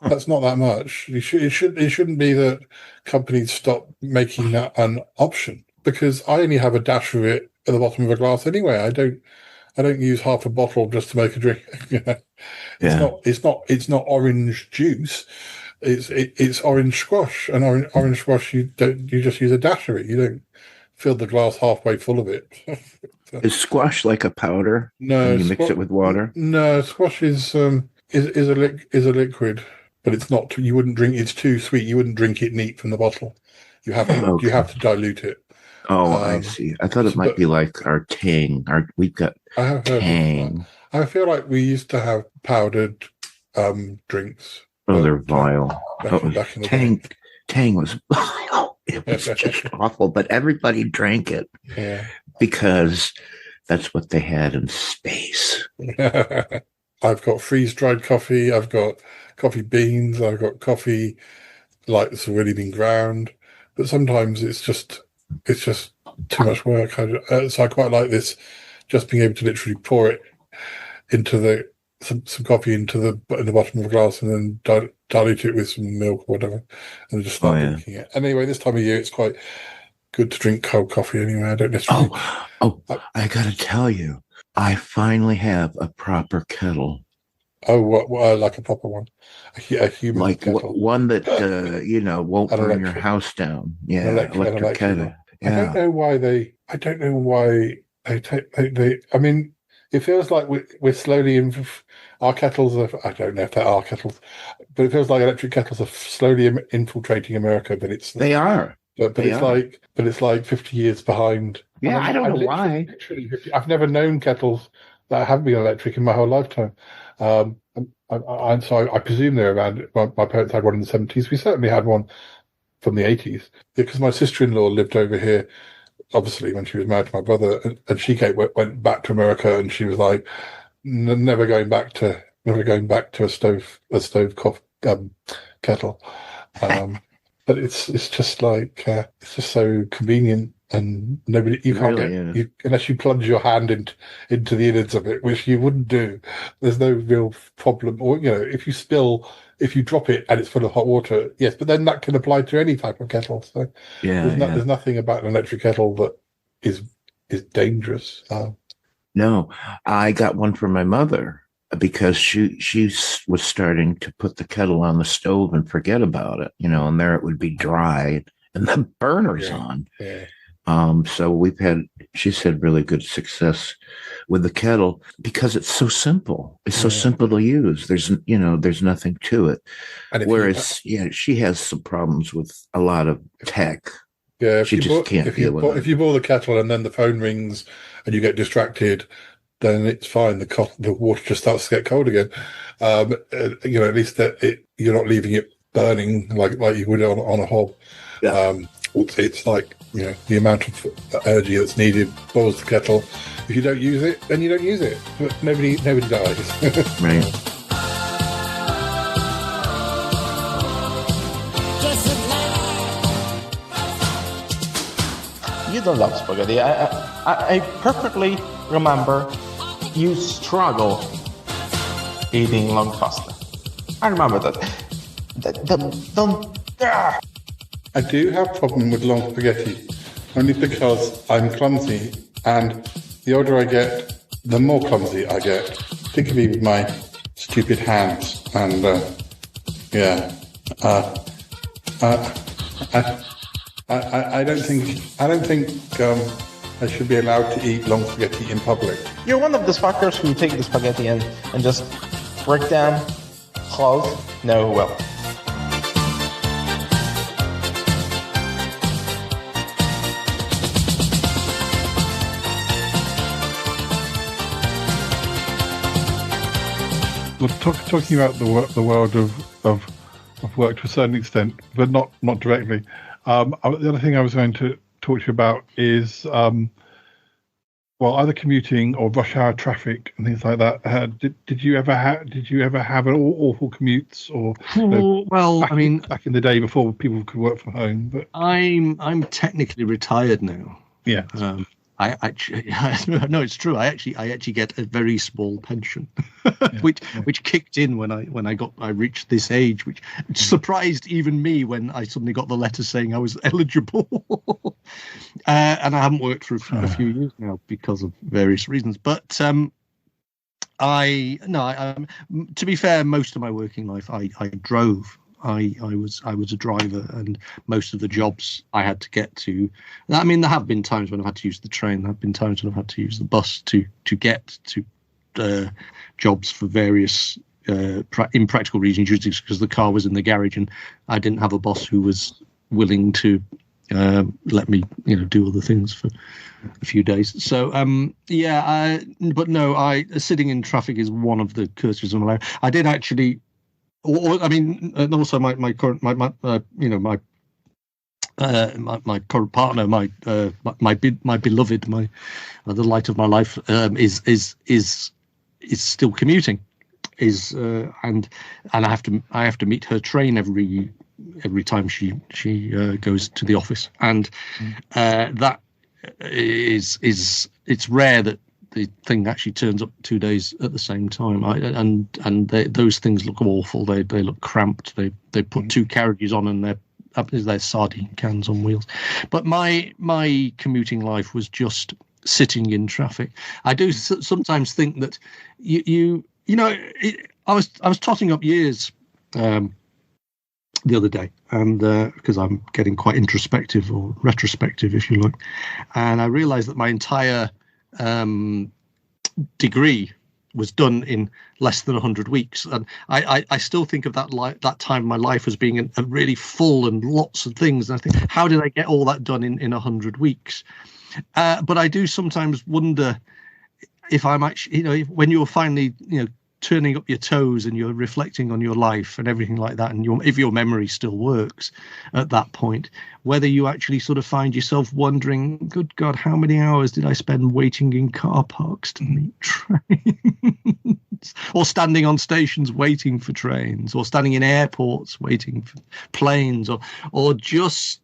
That's not that much. It shouldn't be that companies stop making that an option, because I only have a dash of it at the bottom of a glass anyway. I don't use half a bottle just to make a drink. It's not orange juice. It's orange squash, and orange squash you just use a dash of it. You don't fill the glass halfway full of it. Is squash like a powder? No, and you mix it with water. No, squash is a liquid, but it's not. You wouldn't drink. It's too sweet. You wouldn't drink it neat from the bottle. You have to dilute it. Oh, I see. I thought it might be like our Tang. We've got Tang. I feel like we used to have powdered drinks. Oh, they're vile. Back in the Tang was vile. It was just awful, but everybody drank it because that's what they had in space. I've got freeze-dried coffee. I've got coffee beans. I've got coffee like that's already been ground. But sometimes it's just too much work. So I quite like this, just being able to literally pour it into some coffee in the bottom of a glass and then dilute it with some milk or whatever, and just start drinking it. And anyway, this time of year, it's quite good to drink cold coffee anyway. I don't necessarily. I gotta tell you, I finally have a proper kettle. Oh, what like a proper one, a human like kettle. One that won't burn your house down. Yeah, electric kettle. Yeah. I don't know why they take. I mean, it feels like we're slowly our kettles are. I don't know if they are kettles, but it feels like electric kettles are slowly infiltrating America. But they are. But it's like 50 years behind. Yeah, I don't know why. Literally, I've never known kettles that haven't been electric in my whole lifetime. So I presume they're around. My parents had one in the 70s. We certainly had one from the 80s because my sister-in-law lived over here, obviously, when she was married to my brother, and she went back to America, and she was like, never going back to a stove kettle. But it's just like it's just so convenient, and you can't get unless you plunge your hand into the innards of it, which you wouldn't do. There's no real problem, or if you drop it and it's full of hot water, yes, but then that can apply to any type of kettle. So there's nothing about an electric kettle that is dangerous. No, I got one for my mother because she was starting to put the kettle on the stove and forget about it, and there it would be dry and the burner's on. Yeah. So she's had really good success with the kettle because it's so simple. It's so simple to use. There's nothing to it. Whereas, she has some problems with a lot of tech. Yeah, she just can't deal with it. If you boil the kettle and then the phone rings and you get distracted, then it's fine. The water just starts to get cold again. At least that you're not leaving it burning like you would on a hob. Yeah. It's like the amount of energy that's needed boils the kettle. If you don't use it, then you don't use it. But nobody dies. Right. You don't love spaghetti. I perfectly remember you struggle eating long pasta. I remember that. I do have a problem with long spaghetti, only because I'm clumsy, and the older I get, the more clumsy I get, particularly with my stupid hands. And I don't think I should be allowed to eat long spaghetti in public. You're one of those fuckers who take the spaghetti and just break them close. No, well. Well, talking about the world of work to a certain extent, but not directly. The other thing I was going to talk to you about is, either commuting or rush hour traffic and things like that. Did you ever have an awful commutes or? Back in the day before people could work from home. But I'm technically retired now. Yeah. I actually no, it's true. I actually get a very small pension, which kicked in when I reached this age, which surprised even me when I suddenly got the letter saying I was eligible. And I haven't worked for a few years now because of various reasons. But to be fair, most of my working life I drove. I was a driver, and most of the jobs I had to get to. I mean, there have been times when I've had to use the train. There have been times when I've had to use the bus to get to jobs for various impractical reasons, usually because the car was in the garage and I didn't have a boss who was willing to let me, do other things for a few days. So, but no, sitting in traffic is one of the curses of my life. I did actually. And also my current my my current partner, my beloved, the light of my life, is still commuting, and I have to meet her train every time she goes to the office, and that is it's rare that the thing actually turns up 2 days at the same time. Those things look awful. They look cramped. They put 2 carriages on and they're sardine cans on wheels. But my commuting life was just sitting in traffic. I do sometimes think that I was totting up years the other day, and because I'm getting quite introspective or retrospective, if you like, and I realised that my entire degree was done in less than 100 weeks, and I still think of that time of my life as being a really full and lots of things, and I think, how did I get all that done in 100 weeks? But I do sometimes wonder if I'm actually, when you're finally, turning up your toes and you're reflecting on your life and everything like that, and if your memory still works at that point, whether you actually sort of find yourself wondering, good God, how many hours did I spend waiting in car parks to meet trains, or standing on stations waiting for trains, or standing in airports waiting for planes, or just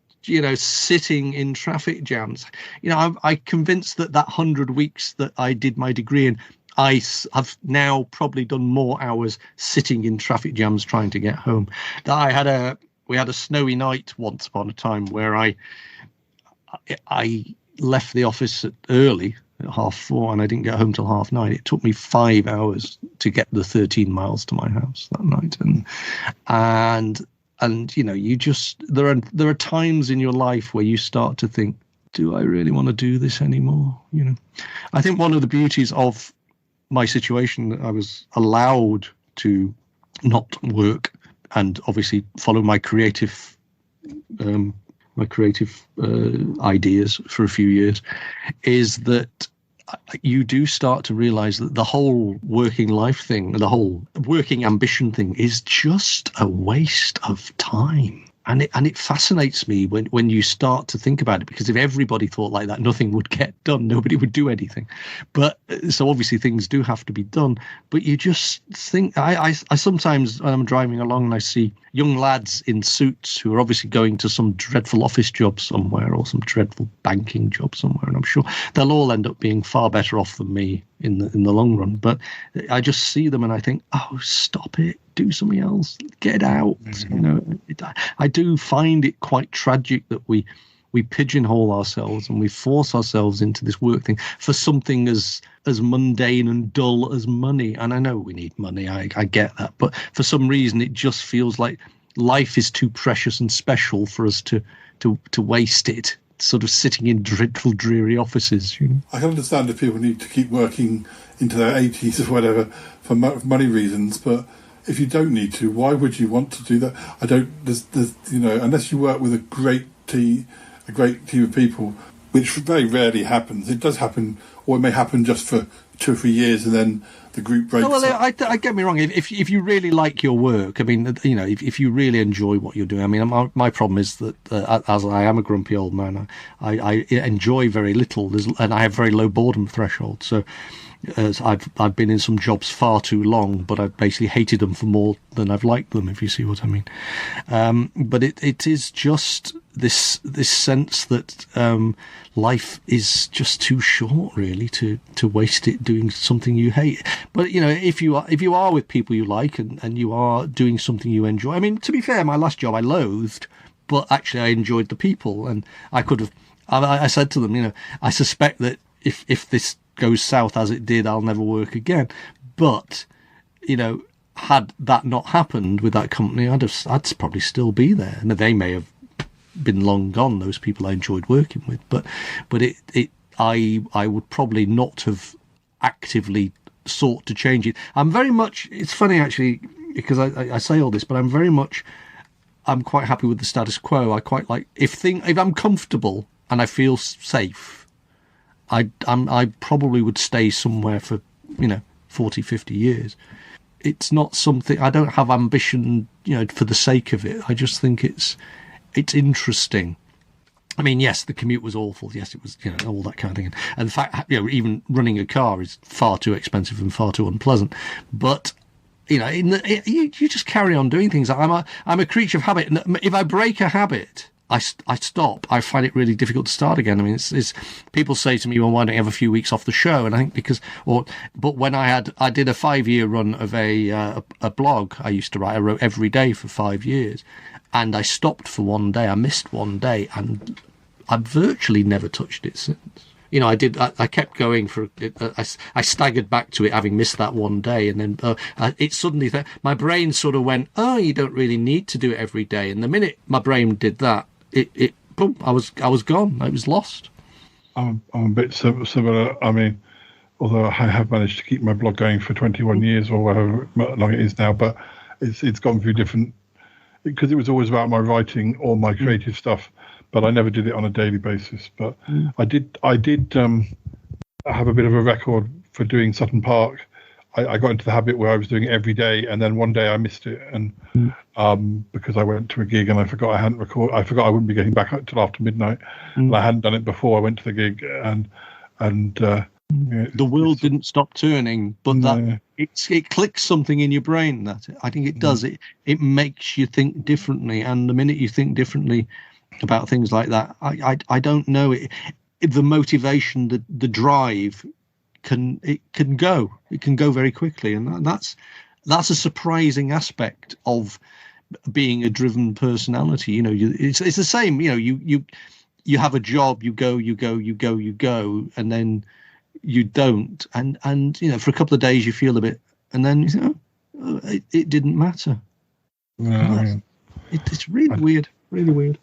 sitting in traffic jams. I'm convinced that 100 weeks that I did my degree in, I have now probably done more hours sitting in traffic jams trying to get home. We had a snowy night once upon a time where I left the office early at 4:30, and I didn't get home till 9:30. It took me 5 hours to get the 13 miles to my house that night, and you just there are times in your life where you start to think, do I really want to do this anymore? I think one of the beauties of my situation, that I was allowed to not work and obviously follow my creative ideas for a few years, is that you do start to realize that the whole working life thing, the whole working ambition thing, is just a waste of time. And it fascinates me when you start to think about it, because if everybody thought like that, nothing would get done. Nobody would do anything. But so obviously things do have to be done. But you just think, I sometimes, when I'm driving along and I see young lads in suits who are obviously going to some dreadful office job somewhere or some dreadful banking job somewhere, and I'm sure they'll all end up being far better off than me in the long run. But I just see them and I think, oh, stop it. Do something else, get out. I do find it quite tragic that we pigeonhole ourselves and we force ourselves into this work thing for something as mundane and dull as money. And I know we need money, I get that, but for some reason it just feels like life is too precious and special for us to waste it sort of sitting in dreadful, dreary offices. I can understand if people need to keep working into their 80s or whatever for money reasons, but if you don't need to, why would you want to do that? There's unless you work with a great team of people, which very rarely happens. It does happen, or it may happen just for 2 or 3 years, and then the group breaks up. I get me wrong. If you really like your work, I mean, if you really enjoy what you're doing, I mean, my problem is that as I am a grumpy old man, I enjoy very little, and I have very low boredom threshold. So I've been in some jobs far too long, but I've basically hated them for more than I've liked them, if you see what I mean. But it is just this sense that life is just too short, really, to waste it doing something you hate. But if you are with people you like and you are doing something you enjoy. I mean, to be fair, my last job I loathed, but actually I enjoyed the people, and I could have. I said to them, I suspect that if this goes south as it did, I'll never work again. But had that not happened with that company, I'd probably still be there, and they may have been long gone, those people I enjoyed working with. But I would probably not have actively sought to change it. I'm very much. It's funny actually, because I say all this, but I'm quite happy with the status quo. I quite like if I'm comfortable and I feel safe, I probably would stay somewhere for 40, 50 years. It's not something, I don't have ambition for the sake of it. I just think it's interesting I mean, yes, the commute was awful. Yes, it was, all that kind of thing. And the fact, even running a car is far too expensive and far too unpleasant. But, you just carry on doing things. I'm a creature of habit. And if I break a habit, I stop. I find it really difficult to start again. I mean, it's people say to me, well, why don't you have a few weeks off the show? And I think but when I did a 5-year run of a blog I used to write. I wrote every day for 5 years. And I stopped for one day. I missed one day, and I've virtually never touched it since. I kept going for it. I staggered back to it, having missed that one day, and then it suddenly my brain sort of went, "Oh, you don't really need to do it every day." And the minute my brain did that, boom, I was gone. I was lost. I'm a bit similar. I mean, although I have managed to keep my blog going for 21 years or however long it is now, but it's gone through different. Because it was always about my writing or my creative stuff, but I never did it on a daily basis. But I did have a bit of a record for doing Sutton Park. I got into the habit where I was doing it every day, and then one day I missed it, and because I went to a gig and I forgot I wouldn't be getting back till after midnight, and I hadn't done it before I went to the gig, and the world didn't stop turning, but it clicks something in your brain. I think it does. It makes you think differently, and the minute you think differently about things like that, I don't know it. The motivation, the drive, can go very quickly, and that's a surprising aspect of being a driven personality. It's the same. You have a job, you go, and then you don't, and for a couple of days you feel a bit, and then you think, it didn't matter. It's really weird, really weird.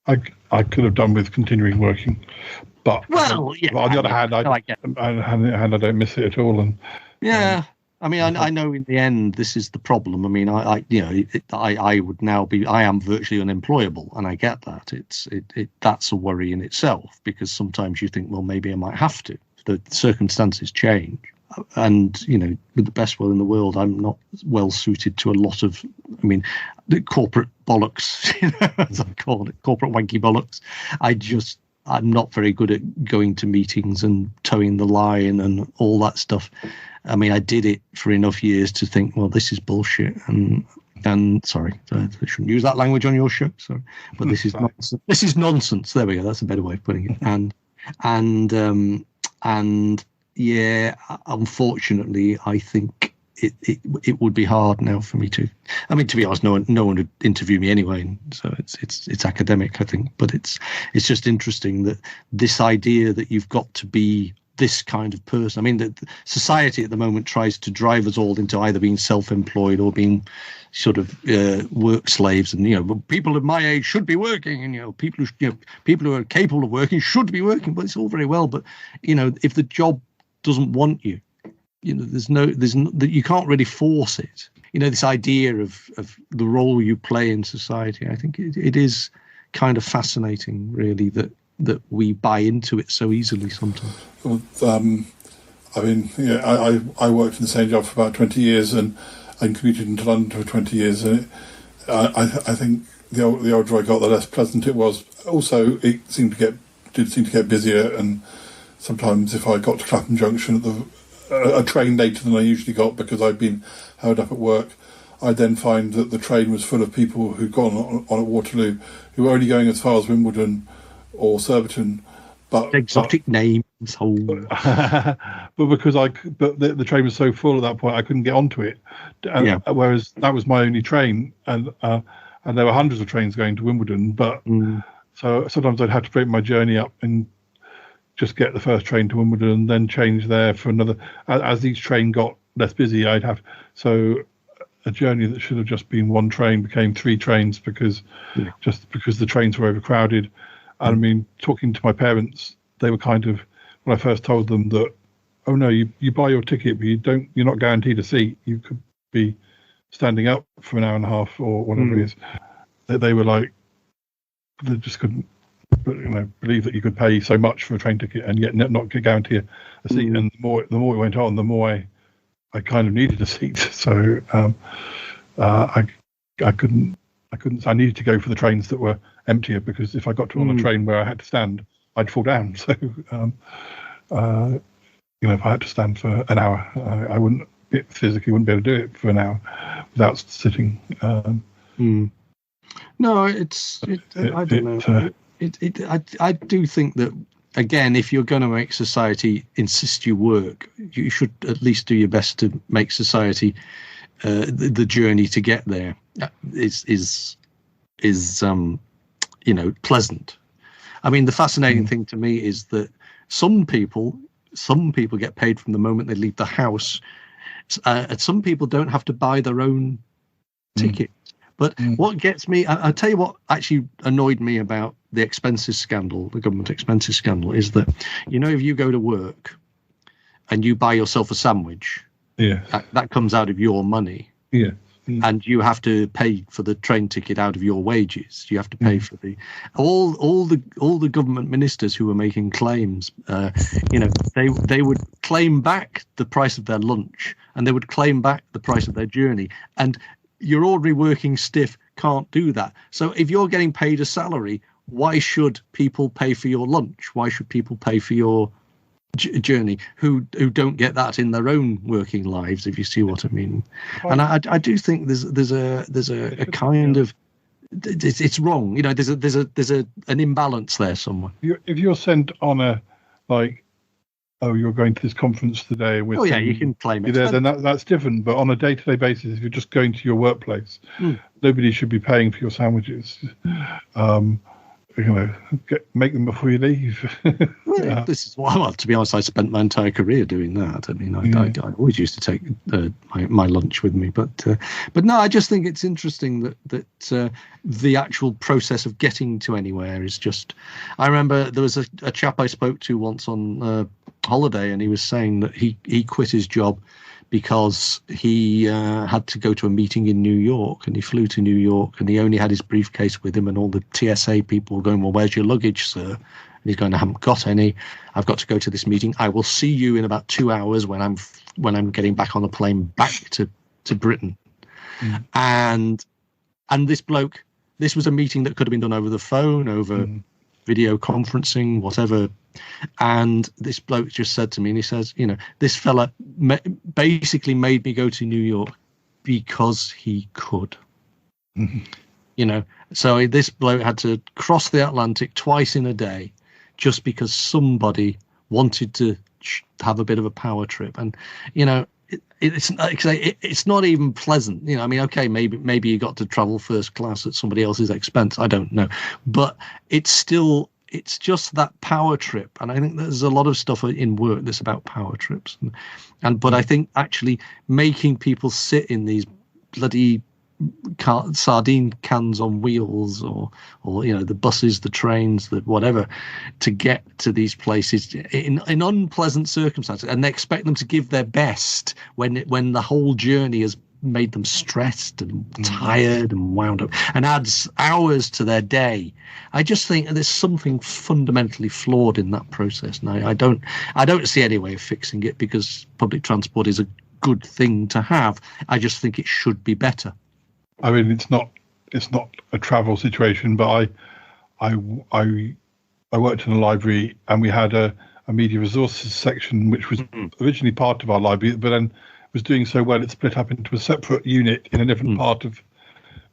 I could have done with continuing working, but on the other hand, I don't miss it at all. And I mean, I know in the end this is the problem. I mean, I would now be, I am virtually unemployable, and I get that. That's a worry in itself, because sometimes you think, well, maybe I might have to. The circumstances change, and with the best will in the world, I'm not well suited to a lot of, the corporate bollocks, as I call it, corporate wanky bollocks. I'm not very good at going to meetings and towing the line and all that stuff. I mean, I did it for enough years to think, well, this is bullshit, and sorry, I shouldn't use that language on your show. Sorry, but this is nonsense. This is nonsense. There we go. That's a better way of putting it. And yeah, unfortunately, I think it would be hard now for me to. I mean, to be honest, no one would interview me anyway, so it's academic, I think. But it's just interesting that this idea that you've got to be this kind of person. I mean, the society at the moment tries to drive us all into either being self-employed or being sort of work slaves, and people of my age should be working, and people who are capable of working should be working. But it's all very well, but if the job doesn't want you, you can't really force it. This idea of the role you play in society, I think it is kind of fascinating, really, that we buy into it so easily sometimes. Well, I mean, I worked in the same job for about 20 years and commuted into London for 20 years, and I think the older I got, the less pleasant it was. Also, it did seem to get busier, and sometimes if I got to Clapham Junction at a train later than I usually got because I'd been held up at work, I'd then find that the train was full of people who'd gone on at Waterloo, who were only going as far as Wimbledon or Surbiton, but exotic names. But because the train was so full at that point, I couldn't get onto it. Whereas that was my only train, and there were hundreds of trains going to Wimbledon. But so sometimes I'd have to break my journey up and just get the first train to Wimbledon, and then change there for another. As each train got less busy, a journey that should have just been one train became 3 trains because the trains were overcrowded. And I mean, talking to my parents, they were kind of, when I first told them that, oh no, you buy your ticket, but you're not guaranteed a seat. You could be standing up for an hour and a half or whatever it is. They were like, they just couldn't, believe that you could pay so much for a train ticket and yet not guarantee a seat. And the more it went on, the more I kind of needed a seat. So I couldn't I needed to go for the trains that were emptier, because if I got to on a train where I had to stand, I'd fall down. So, if I had to stand for an hour, I physically wouldn't be able to do it for an hour without sitting. No, I don't know. I do think that, again, if you're going to make society insist you work, you should at least do your best to make society the journey to get there is pleasant. I mean, the fascinating thing to me is that some people get paid from the moment they leave the house. Some people don't have to buy their own ticket. But what gets me, I'll tell you what actually annoyed me about the expenses scandal, the government expenses scandal, is that, if you go to work and you buy yourself a sandwich, that comes out of your money. Yeah. And you have to pay for the train ticket out of your wages. You have to pay for all the government ministers who were making claims. They would claim back the price of their lunch, and they would claim back the price of their journey. And your ordinary working stiff can't do that. So if you're getting paid a salary, why should people pay for your lunch? Why should people pay for your journey who don't get that in their own working lives, if you see what I mean? And I do think there's a kind of, it's wrong. There's an imbalance there somewhere. If you're sent on a you're going to this conference today with you can claim it. Then that's different. But on a day-to-day basis, if you're just going to your workplace, nobody should be paying for your sandwiches. Make them before you leave. This is well, to be honest, I spent my entire career doing that. I mean, I always used to take my lunch with me, but no, I just think it's interesting that the actual process of getting to anywhere is just. I remember there was a chap I spoke to once on holiday, and he was saying that he quit his job because he had to go to a meeting in New York, and he flew to New York, and he only had his briefcase with him, and all the TSA people were going, "Well, where's your luggage, sir?" And he's going, "I haven't got any. I've got to go to this meeting. I will see you in about 2 hours when I'm getting back on the plane back to Britain." And this bloke, this was a meeting that could have been done over the phone, over video conferencing, whatever. And this bloke just said to me, and he says, this fella basically made me go to New York because he could. So this bloke had to cross the Atlantic twice in a day just because somebody wanted to have a bit of a power trip. And it's not even pleasant. I mean, okay, maybe you got to travel first class at somebody else's expense. I don't know, but it's just that power trip. And I think there's a lot of stuff in work that's about power trips. But I think actually making people sit in these bloody sardine cans on wheels, or the buses, the trains, the whatever, to get to these places in unpleasant circumstances, and they expect them to give their best when the whole journey has made them stressed and tired and wound up, and adds hours to their day. I just think there's something fundamentally flawed in that process, and I don't see any way of fixing it, because public transport is a good thing to have. I just think it should be better. I mean, it's not a travel situation, but I worked in a library, and we had a media resources section, which was originally part of our library, but then was doing so well it split up into a separate unit in a different part of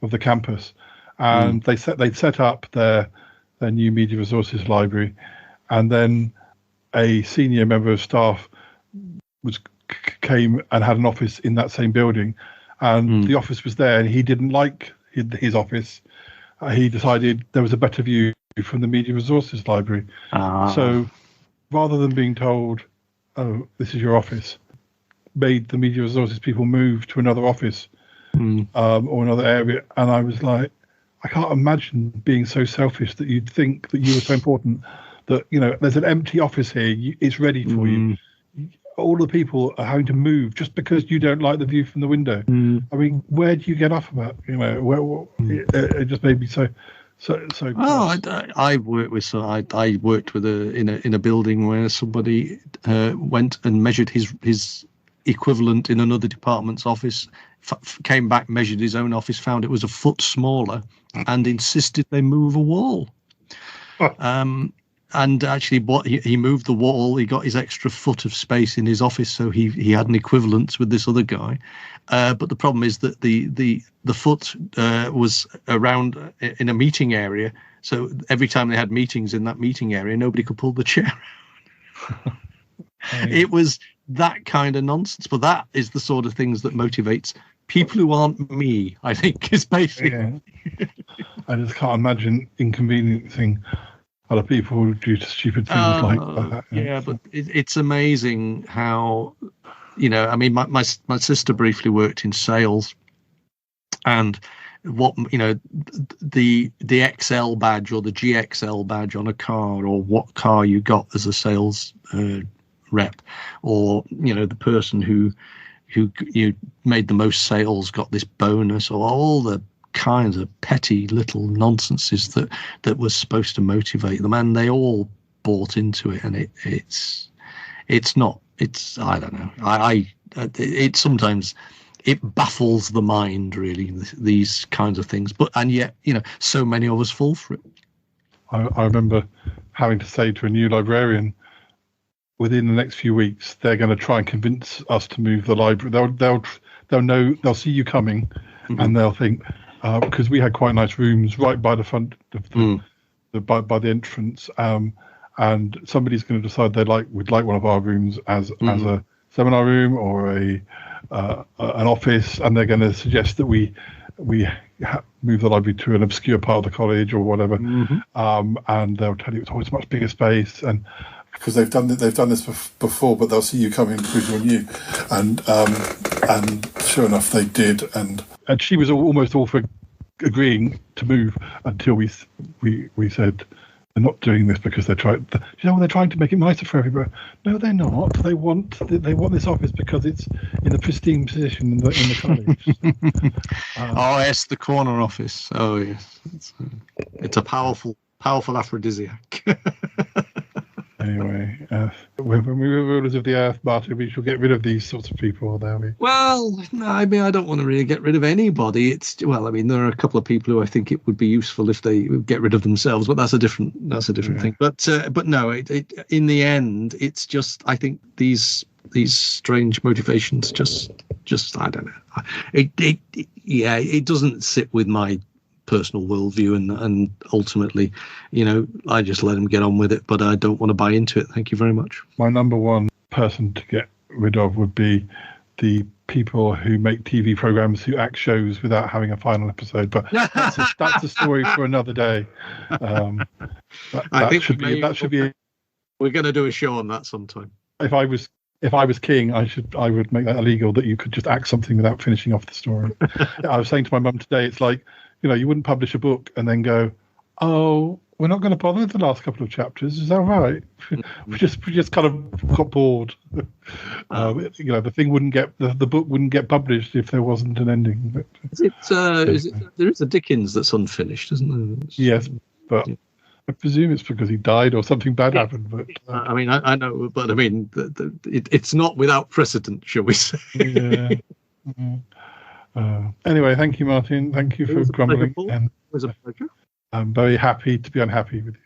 the campus. And they'd set up their new media resources library, and then a senior member of staff came and had an office in that same building, and the office was there, and he didn't like his office. He decided there was a better view from the media resources library. So rather than being told, "Oh, this is your office," made the media resources people move to another office or another area. And I was like, I can't imagine being so selfish that you'd think that you were so important that, there's an empty office here, it's ready for you. All the people are having to move just because you don't like the view from the window. I mean, where do you get off about? It just made me so. Oh, I worked with in a building where somebody went and measured his equivalent in another department's office, came back, measured his own office, found it was a foot smaller, and insisted they move a wall. And actually, he moved the wall. He got his extra foot of space in his office, so he had an equivalence with this other guy. But the problem is that the foot was around in a meeting area. So every time they had meetings in that meeting area, nobody could pull the chair out. It was that kind of nonsense. But that is the sort of things that motivates people who aren't me, I think, is basically. Yeah. I just can't imagine inconveniencing other people due to stupid things like that. Yeah, but it's amazing how, I mean, my sister briefly worked in sales, and what, the XL badge or the GXL badge on a car, or what car you got as a sales rep, or, the person who you made the most sales got this bonus, or all the kinds of petty little nonsenses that was supposed to motivate them, and they all bought into it. And it's not, I don't know, it sometimes it baffles the mind, really, these kinds of things, and yet so many of us fall for it. I remember having to say to a new librarian, within the next few weeks they're going to try and convince us to move the library. They'll know, they'll see you coming, and they'll think, because we had quite nice rooms right by the front of by the entrance, and somebody's going to decide would like one of our rooms as a seminar room or an office, and they're going to suggest that we move the library to an obscure part of the college or whatever, and they'll tell you it's always a much bigger space, and because they've done this before, but they'll see you coming because you're new, and sure enough they did, and she was almost all for agreeing to move until we said they're not doing this because they're trying. They're trying to make it nicer for everybody. No, they're not. They want this office because it's in a pristine position in the college. Yes, the corner office. Oh yes, it's a powerful aphrodisiac. Anyway, when we were rulers of the earth, Martin, we shall get rid of these sorts of people, there we. Well, no, I mean, I don't want to really get rid of anybody. There are a couple of people who I think it would be useful if they get rid of themselves, but that's a different thing. But no, in the end, it's just, I think these strange motivations just I don't know. It doesn't sit with my personal worldview, and ultimately, I just let them get on with it, but I don't want to buy into it. Thank you very much. My number one person to get rid of would be the people who make TV programs who act shows without having a final episode, but that's a story for another day. That should be we're going to do a show on that sometime. If I was king, I would make that illegal, that you could just act something without finishing off the story. I was saying to my mum today, it's like, you wouldn't publish a book and then go, oh, we're not going to bother with the last couple of chapters. Is that right? we just kind of got bored. The thing wouldn't get the book wouldn't get published if there wasn't an ending. There is a Dickens that's unfinished, isn't there? Yes, but I presume it's because he died or something bad happened. But I mean, I know, but I mean, it's not without precedent, shall we say? Yeah. Anyway, thank you, Martin. Thank you for grumbling. It was a pleasure. I'm very happy to be unhappy with you.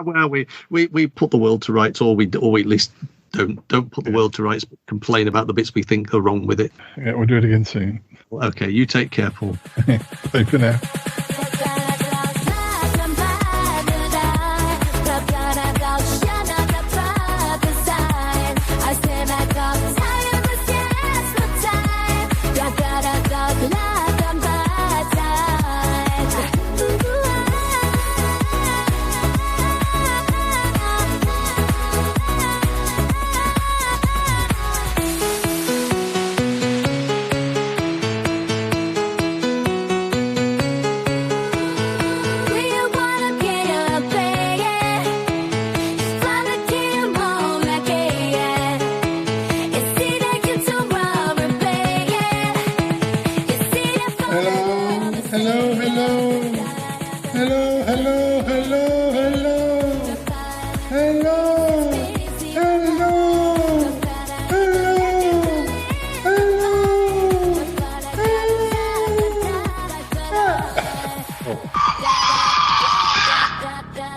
Well, we put the world to rights, or we at least don't put the world to rights, but complain about the bits we think are wrong with it. Yeah, we'll do it again soon. Okay, you take care, Paul. Bye for now. Hello.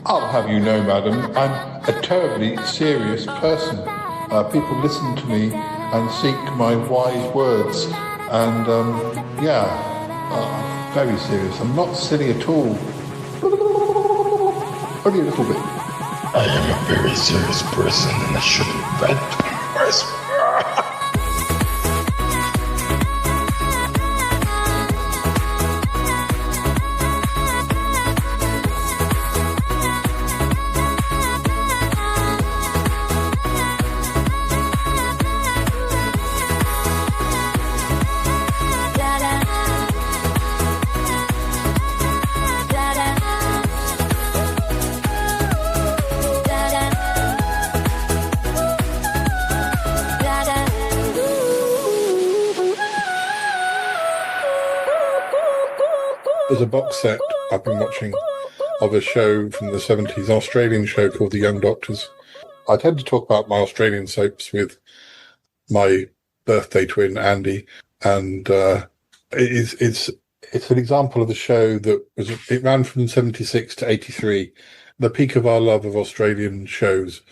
I'll have you know, madam, I'm a terribly serious person. People listen to me and seek my wise words. And, very serious. I'm not silly at all. Only a little bit. I am a very serious person and I shouldn't vent my voice. There's a box set I've been watching of a show from the 70s, an Australian show called The Young Doctors. I tend to talk about my Australian soaps with my birthday twin, Andy, and it's an example of a show that it ran from 76 to 83. The peak of our love of Australian shows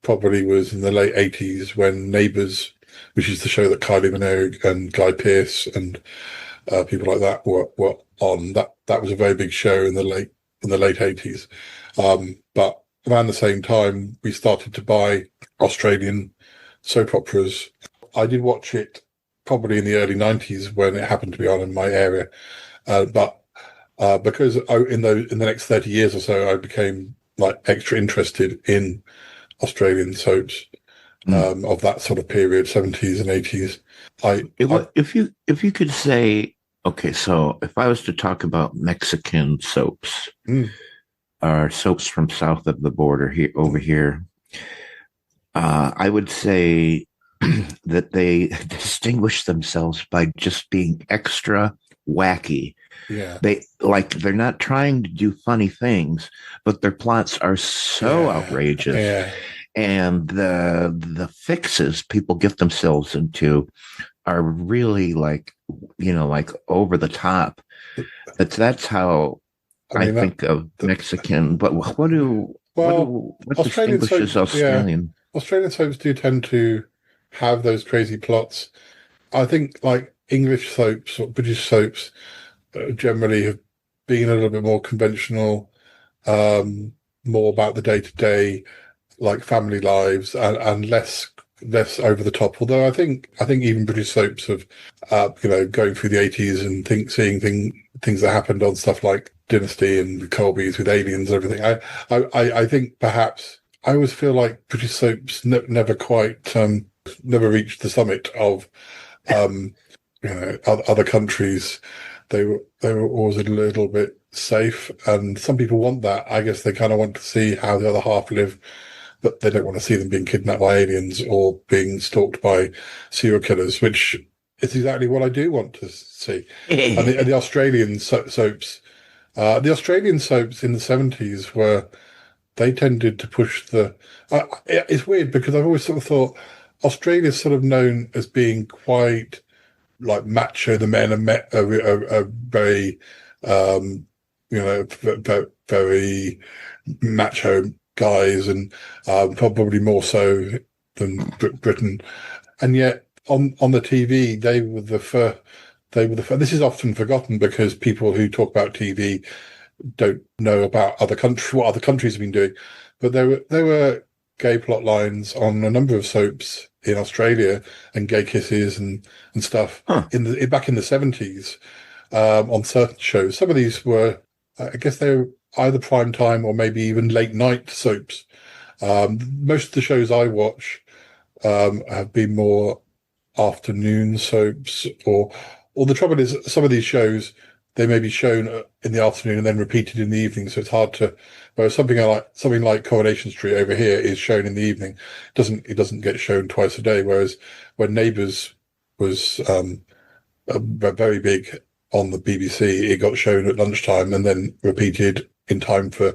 probably was in the late 80s when Neighbours, which is the show that Kylie Minogue and Guy Pearce and people like that were on. That was a very big show in the late 80s. But around the same time, we started to buy Australian soap operas. I did watch it probably in the early 90s when it happened to be on in my area. But because in the next 30 years or so, I became like extra interested in Australian soaps of that sort of period, 70s and 80s. If you could say, okay, so if I was to talk about Mexican soaps, or soaps from south of the border over here, I would say that they distinguish themselves by just being extra wacky. Yeah. They're not trying to do funny things, but their plots are so outrageous. Yeah. And the fixes people get themselves into are really like over the top. That's how I think of Mexican. But what distinguishes Australian? Australian soaps do tend to have those crazy plots. I think like English soaps or British soaps generally have been a little bit more conventional, more about the day-to-day, like family lives, and less over the top. Although I think even British soaps have, going through the 80s and seeing things that happened on stuff like Dynasty and Colby's with aliens and everything. I think perhaps I always feel like British soaps never quite never reached the summit of other countries. They were always a little bit safe, and some people want that. I guess they kind of want to see how the other half live, but they don't want to see them being kidnapped by aliens or being stalked by serial killers, which is exactly what I do want to see. And the Australian soaps, in the 70s they tended to push it's weird because I've always sort of thought Australia's sort of known as being quite like macho. The men are very, very macho guys, and probably more so than Britain. And yet on the TV, they were the first. This is often forgotten because people who talk about TV don't know about what other countries have been doing. But there were gay plot lines on a number of soaps in Australia, and gay kisses and stuff back in the 70s on certain shows. Some of these were, I guess, they were either prime time or maybe even late night soaps. Most of the shows I watch have been more afternoon soaps, or the trouble is some of these shows, they may be shown in the afternoon and then repeated in the evening, so it's hard to. Whereas something like Coronation Street over here is shown in the evening. It doesn't get shown twice a day. Whereas when Neighbours was very big on the BBC, it got shown at lunchtime and then repeated in time for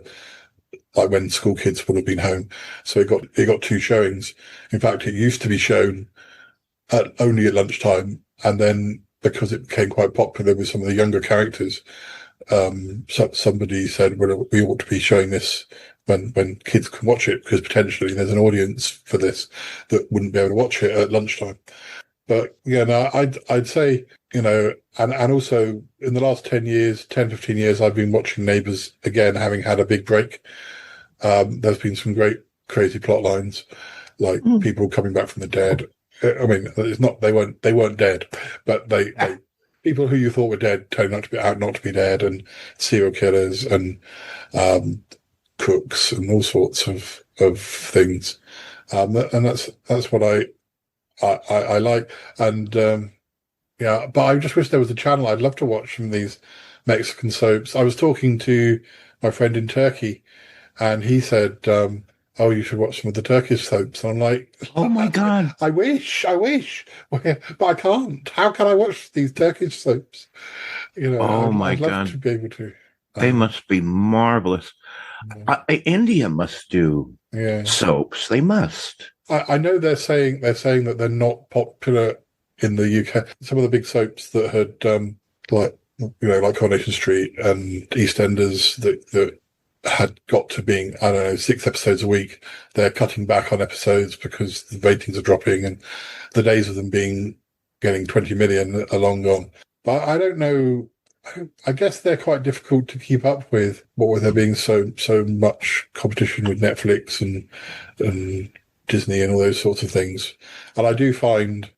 like when school kids would have been home. So it got two showings. In fact, it used to be shown only at lunchtime, and then because it became quite popular with some of the younger characters, somebody said, well, we ought to be showing this when kids can watch it, because potentially there's an audience for this that wouldn't be able to watch it at lunchtime. But yeah, no, I'd say, and also in the last 10, 15 years, I've been watching Neighbours again, having had a big break. There's been some great crazy plot lines, like people coming back from the dead. I mean, it's not, they weren't dead, but they people who you thought were dead turned out not to be dead, and serial killers and cooks and all sorts of things. And that's what I like. And but I just wish there was a channel. I'd love to watch some of these Mexican soaps. I was talking to my friend in Turkey, and he said, "Oh, you should watch some of the Turkish soaps." And I'm like, "Oh my God, I wish, but I can't. How can I watch these Turkish soaps? I'd love to be able to. They must be marvelous. India must do soaps. They must. I know they're saying that they're not popular in the UK. Some of the big soaps that had like Coronation Street and EastEnders that had got to being, I don't know, 6 episodes a week. They're cutting back on episodes because the ratings are dropping, and the days of them getting 20 million are long gone. But I don't know. I guess they're quite difficult to keep up with. What with there being so much competition with Netflix and Disney and all those sorts of things. And I do find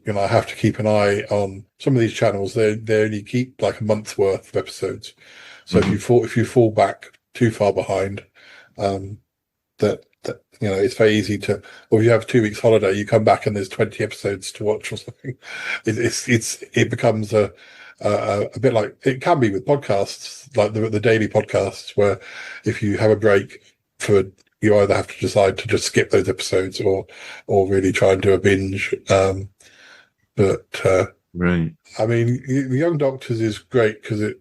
I have to keep an eye on some of these channels. They only keep like a month's worth of episodes. So if you fall back too far behind, it's very easy to, or if you have 2 weeks holiday, you come back and there's 20 episodes to watch or something. It becomes a bit like it can be with podcasts, like the daily podcasts, where if you have a break you either have to decide to just skip those episodes or really try and do a binge. Right. I mean, the Young Doctors is great because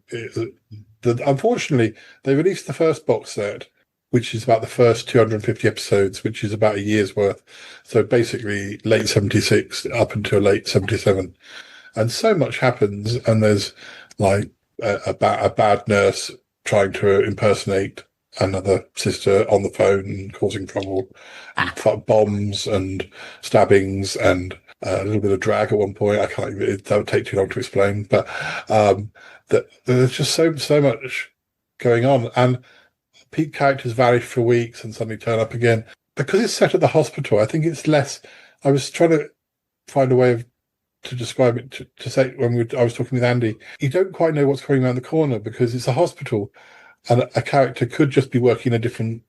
unfortunately they released the first box set, which is about the first 250 episodes, which is about a year's worth. So basically late 76 up until late 77. And so much happens, and there's like a bad nurse trying to impersonate another sister on the phone and causing trouble, and bombs and stabbings and a little bit of drag at one point. That would take too long to explain, but there's just so much going on, and peak characters vanish for weeks and suddenly turn up again. Because it's set at the hospital, I think it's less. I was trying to find a way to describe it, to say when I was talking with Andy, you don't quite know what's coming around the corner because it's a hospital, and a character could just be working in a different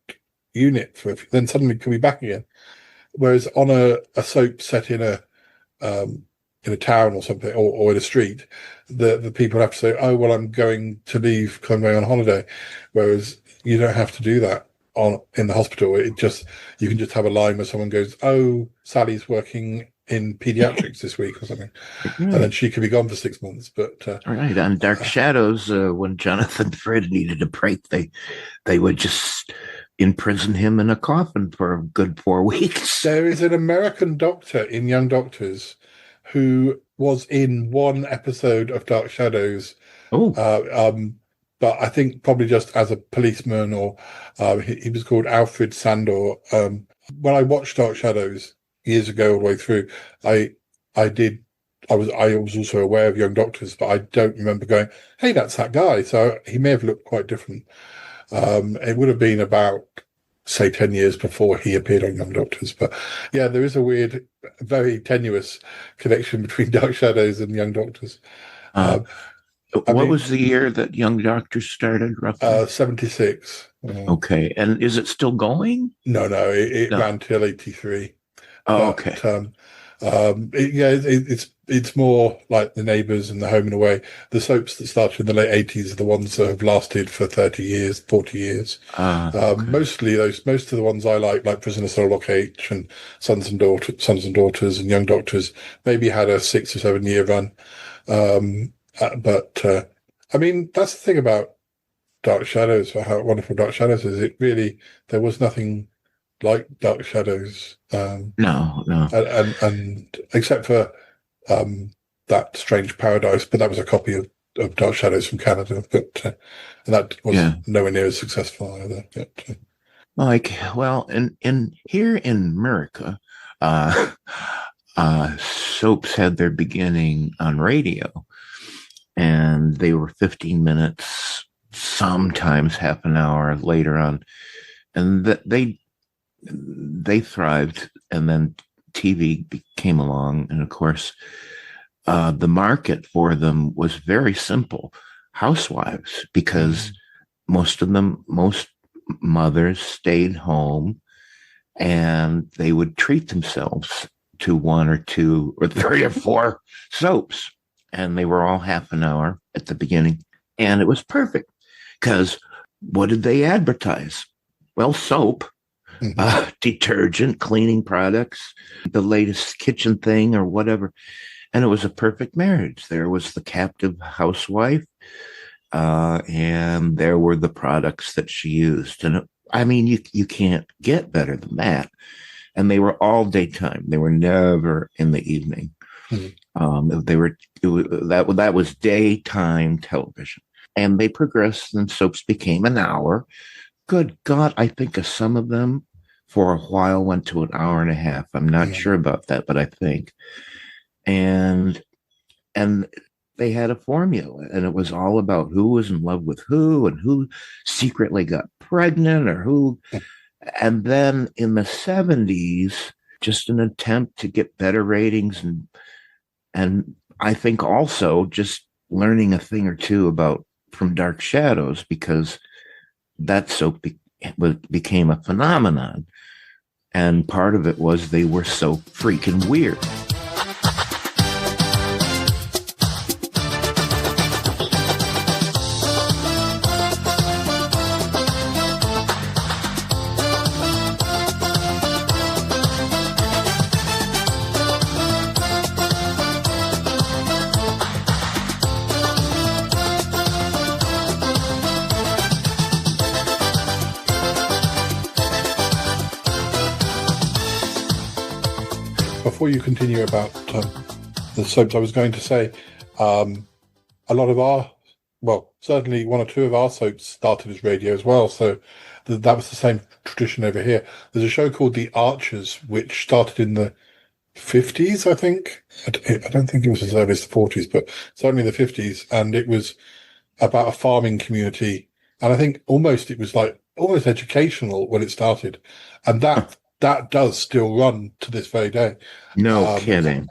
unit then suddenly could be back again. Whereas on a soap set in a town or something, or in a street, the people have to say, "Oh, well, I'm going to leave because I'm going on holiday," whereas you don't have to do that in the hospital. You can just have a line where someone goes, "Oh, Sally's working in pediatrics this week," or something, and then she could be gone for 6 months. But right, on Dark Shadows, when Jonathan Frid needed a break, they would just imprison him in a coffin for a good 4 weeks. There is an American doctor in Young Doctors who was in one episode of Dark Shadows. But I think probably just as a policeman, or he was called Alfred Sandor. When I watched Dark Shadows years ago all the way through, I was also aware of Young Doctors, but I don't remember going, "Hey, that's that guy." So he may have looked quite different. It would have been about, say, 10 years before he appeared on Young Doctors. But yeah, there is a weird, very tenuous connection between Dark Shadows and Young Doctors. What was the year that Young Doctors started, roughly? 76. Okay. And is it still going? No, it ran till 83. Oh, but, okay. It's more like The Neighbours and The Home and Away. The soaps that started in the late 80s are the ones that have lasted for 30 years, 40 years. Okay. Most of the ones I like Prisoner Cell H and Sons and Daughters and Young Doctors, maybe had a 6 or 7 year run. But I mean, that's the thing about Dark Shadows, or how wonderful Dark Shadows is. There was nothing like Dark Shadows. No. And except for that Strange Paradise, but that was a copy of Dark Shadows from Canada. But and that was nowhere near as successful either. But, Like, well, in here in America, uh, soaps had their beginning on radio, and they were 15 minutes, sometimes half an hour later on, and they thrived, and then TV came along, and of course, the market for them was very simple: housewives, because most mothers stayed home and they would treat themselves to one or two or three or four soaps, and they were all half an hour at the beginning, and it was perfect because what did they advertise? Well, soap, detergent, cleaning products, the latest kitchen thing or whatever. And it was a perfect marriage. There was the captive housewife, and there were the products that she used. And I mean, you can't get better than that. And they were all daytime. They were never in the evening. That was daytime television. And they progressed, and soaps became an hour. Good God, I think of some of them for a while went to an hour and a half. I'm not sure about that, but I think. And they had a formula, and it was all about who was in love with who and who secretly got pregnant or who. And then in the 70s, just an attempt to get better ratings, and I think also just learning a thing or two about From Dark Shadows, because that soap became a phenomenon. And part of it was they were so freaking weird. Before you continue about the soaps, I was going to say a lot of certainly one or two of our soaps started as radio as well. So that was the same tradition over here. There's a show called The Archers, which started in the 50s, I think. I don't think it was as early as the 40s, but certainly the 50s. And it was about a farming community. And I think it was like almost educational when it started. And that does still run to this very day. No kidding.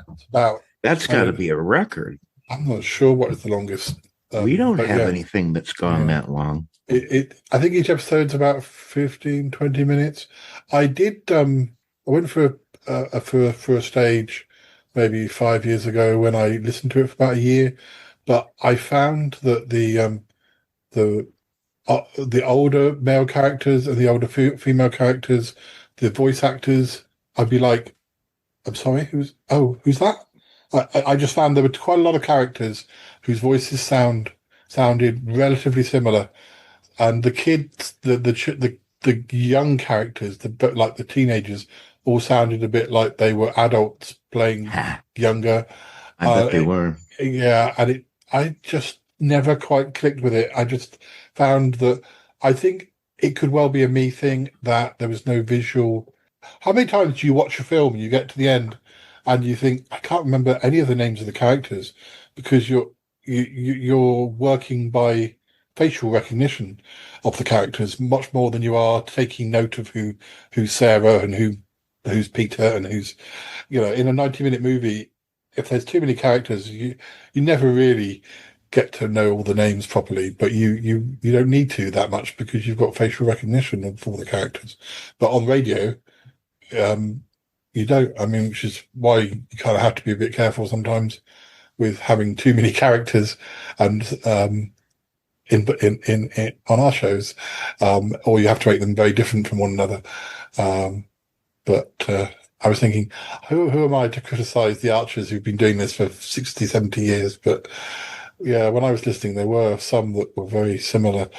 That's got to be a record. I'm not sure what is the longest. We don't have anything that's gone that long. I think each episode's about 15, 20 minutes. I went for a stage maybe 5 years ago when I listened to it for about a year, but I found that the older male characters and the older female characters, the voice actors, I'd be like, I'm sorry, who's that? I just found there were quite a lot of characters whose voices sounded relatively similar, and the kids, the young characters, like the teenagers, all sounded a bit like they were adults playing younger. I bet they were. Yeah, and I just never quite clicked with it. I just found that I think it could well be a me thing that there was no visual. How many times do you watch a film and you get to the end and you think, I can't remember any of the names of the characters, because you're working by facial recognition of the characters much more than you are taking note of who's Sarah and who's Peter and who's, in a 90-minute movie, if there's too many characters, you never really get to know all the names properly, but you don't need to that much because you've got facial recognition of all the characters. But on radio, you don't. I mean, which is why you kind of have to be a bit careful sometimes with having too many characters, and in on our shows, or you have to make them very different from one another. But I was thinking, who am I to criticize the Archers who've been doing this for 60, 70 years? But yeah, when I was listening, there were some that were very similar,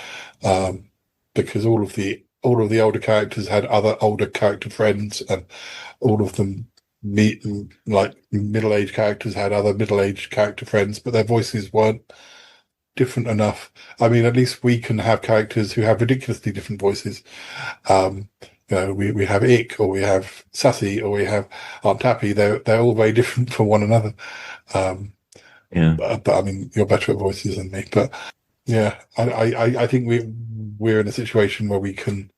because all of the older characters had other older character friends, and all of them like middle-aged characters had other middle-aged character friends, but their voices weren't different enough. I mean, at least we can have characters who have ridiculously different voices. We have Ick, or we have Sassy, or we have Aunt Tappy. They're all very different from one another. But I mean, you're better at voices than me. But yeah, I think we're in a situation where we can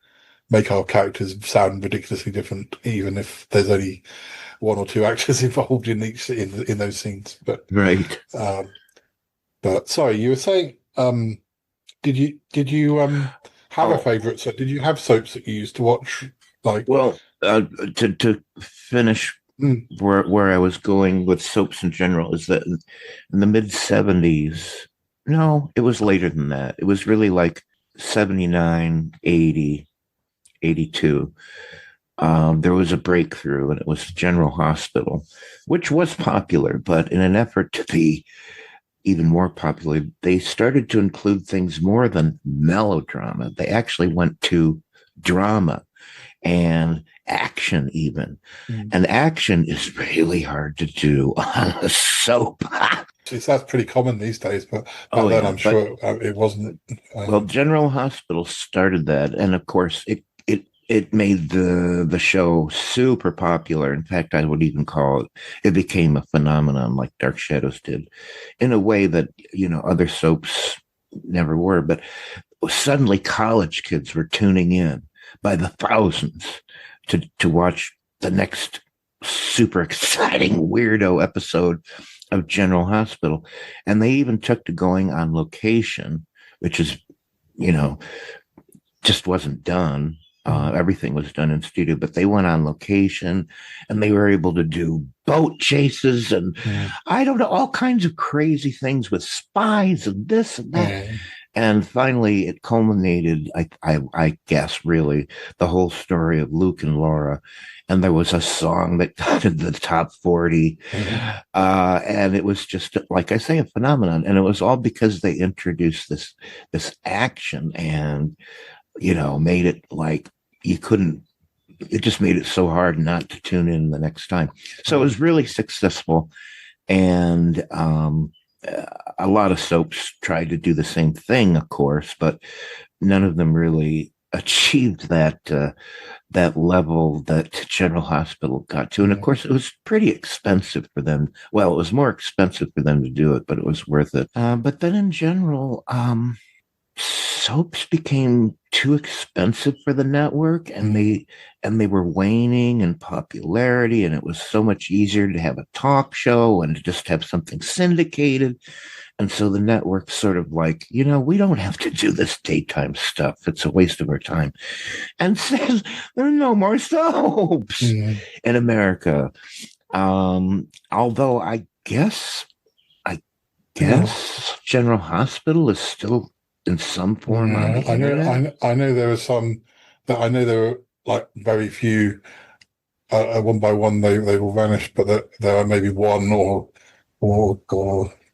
make our characters sound ridiculously different, even if there's only one or two actors involved in those scenes. But right. But sorry, you were saying, did you have a favourite? So did you have soaps that you used to watch? To finish where I was going with soaps in general is that in the mid 70s, no, it was later than that. It was really like 79, 80, 82. There was a breakthrough, and it was General Hospital, which was popular, but in an effort to be even more popular, they started to include things more than melodrama. They actually went to drama and action even. And action is really hard to do on a soap. That's pretty common these days, but back then I'm sure it wasn't. Well, General Hospital started that, and of course it made the show super popular. In fact, I would even call it became a phenomenon like Dark Shadows did, in a way that, other soaps never were. But suddenly college kids were tuning in by the thousands to watch the next super exciting weirdo episode of General Hospital. And they even took to going on location, which is, just wasn't done. Everything was done in studio, but they went on location and they were able to do boat chases and I don't know, all kinds of crazy things with spies and this and that. And finally it culminated, I guess, really the whole story of Luke and Laura. And there was a song that got into the top 40. And it was just, like I say, a phenomenon. And it was all because they introduced this action and, made it like it just made it so hard not to tune in the next time. So it was really successful. And a lot of soaps tried to do the same thing, of course, but none of them really achieved that level that General Hospital got to. And of course, it was pretty expensive for them. Well, it was more expensive for them to do it, but it was worth it. But then in general, soaps became too expensive for the network, and they were waning in popularity, and it was so much easier to have a talk show and to just have something syndicated. And so the network sort of like, we don't have to do this daytime stuff. It's a waste of our time. And says there are no more soaps in America. Although I guess General Hospital is still in some form. I know there are some, but I know there were like very few. One by one, they all vanished. But there are maybe one or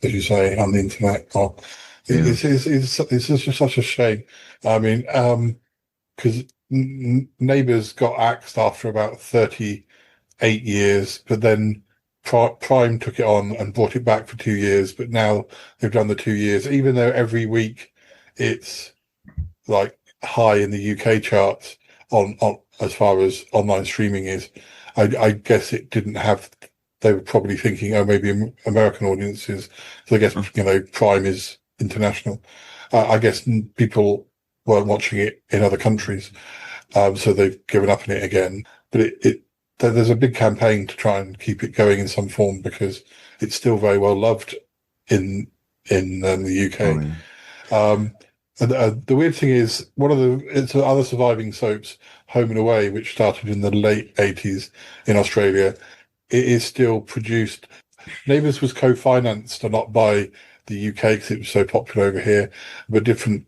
as you say, on the internet. It's just such a shame. I mean, because Neighbours got axed after about 38 years, but then Prime took it on and brought it back for 2 years. But now they've done the 2 years, even though every week it's like high in the UK charts on as far as online streaming is. I guess it didn't have. They were probably thinking, maybe American audiences. So I guess Prime is international. I guess people weren't watching it in other countries, so they've given up on it again. But there's a big campaign to try and keep it going in some form because it's still very well loved in the UK. And the weird thing is, one of the other surviving soaps, Home and Away, which started in the late 80s in Australia, it is still produced. Neighbours was co-financed a lot by the UK because it was so popular over here, but different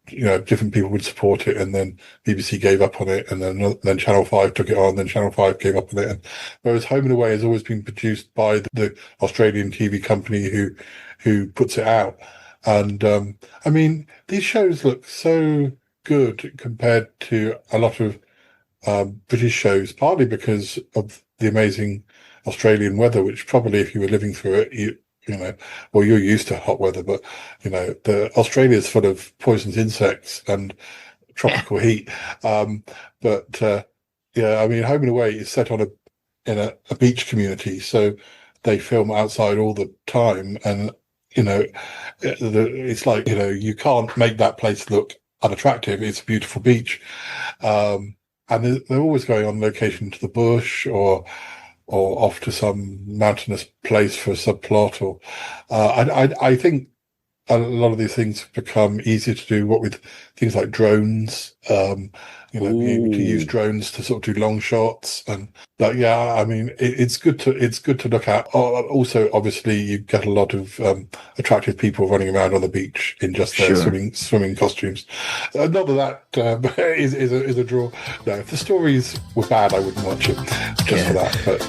people would support it, and then BBC gave up on it, and then Channel 5 took it on, then Channel 5 gave up on it. And whereas Home and Away has always been produced by the Australian TV company who puts it out. And I mean, these shows look so good compared to a lot of British shows, partly because of the amazing Australian weather, which probably if you were living through it, well, you're used to hot weather, but the Australia's full of poisonous insects and tropical heat. But yeah, I mean, Home and Away is set on in a beach community, so they film outside all the time, and it's like you can't make that place look unattractive. It's a beautiful beach, and they're always going on location to the bush or off to some mountainous place for a subplot. Or I think a lot of these things become easier to do. What with things like drones, being able to use drones to sort of do long shots, and yeah, I mean, it's good to look at. Also, obviously, you get a lot of attractive people running around on the beach in just their swimming costumes. Not that is a draw. No, if the stories were bad, I wouldn't watch it just for that. But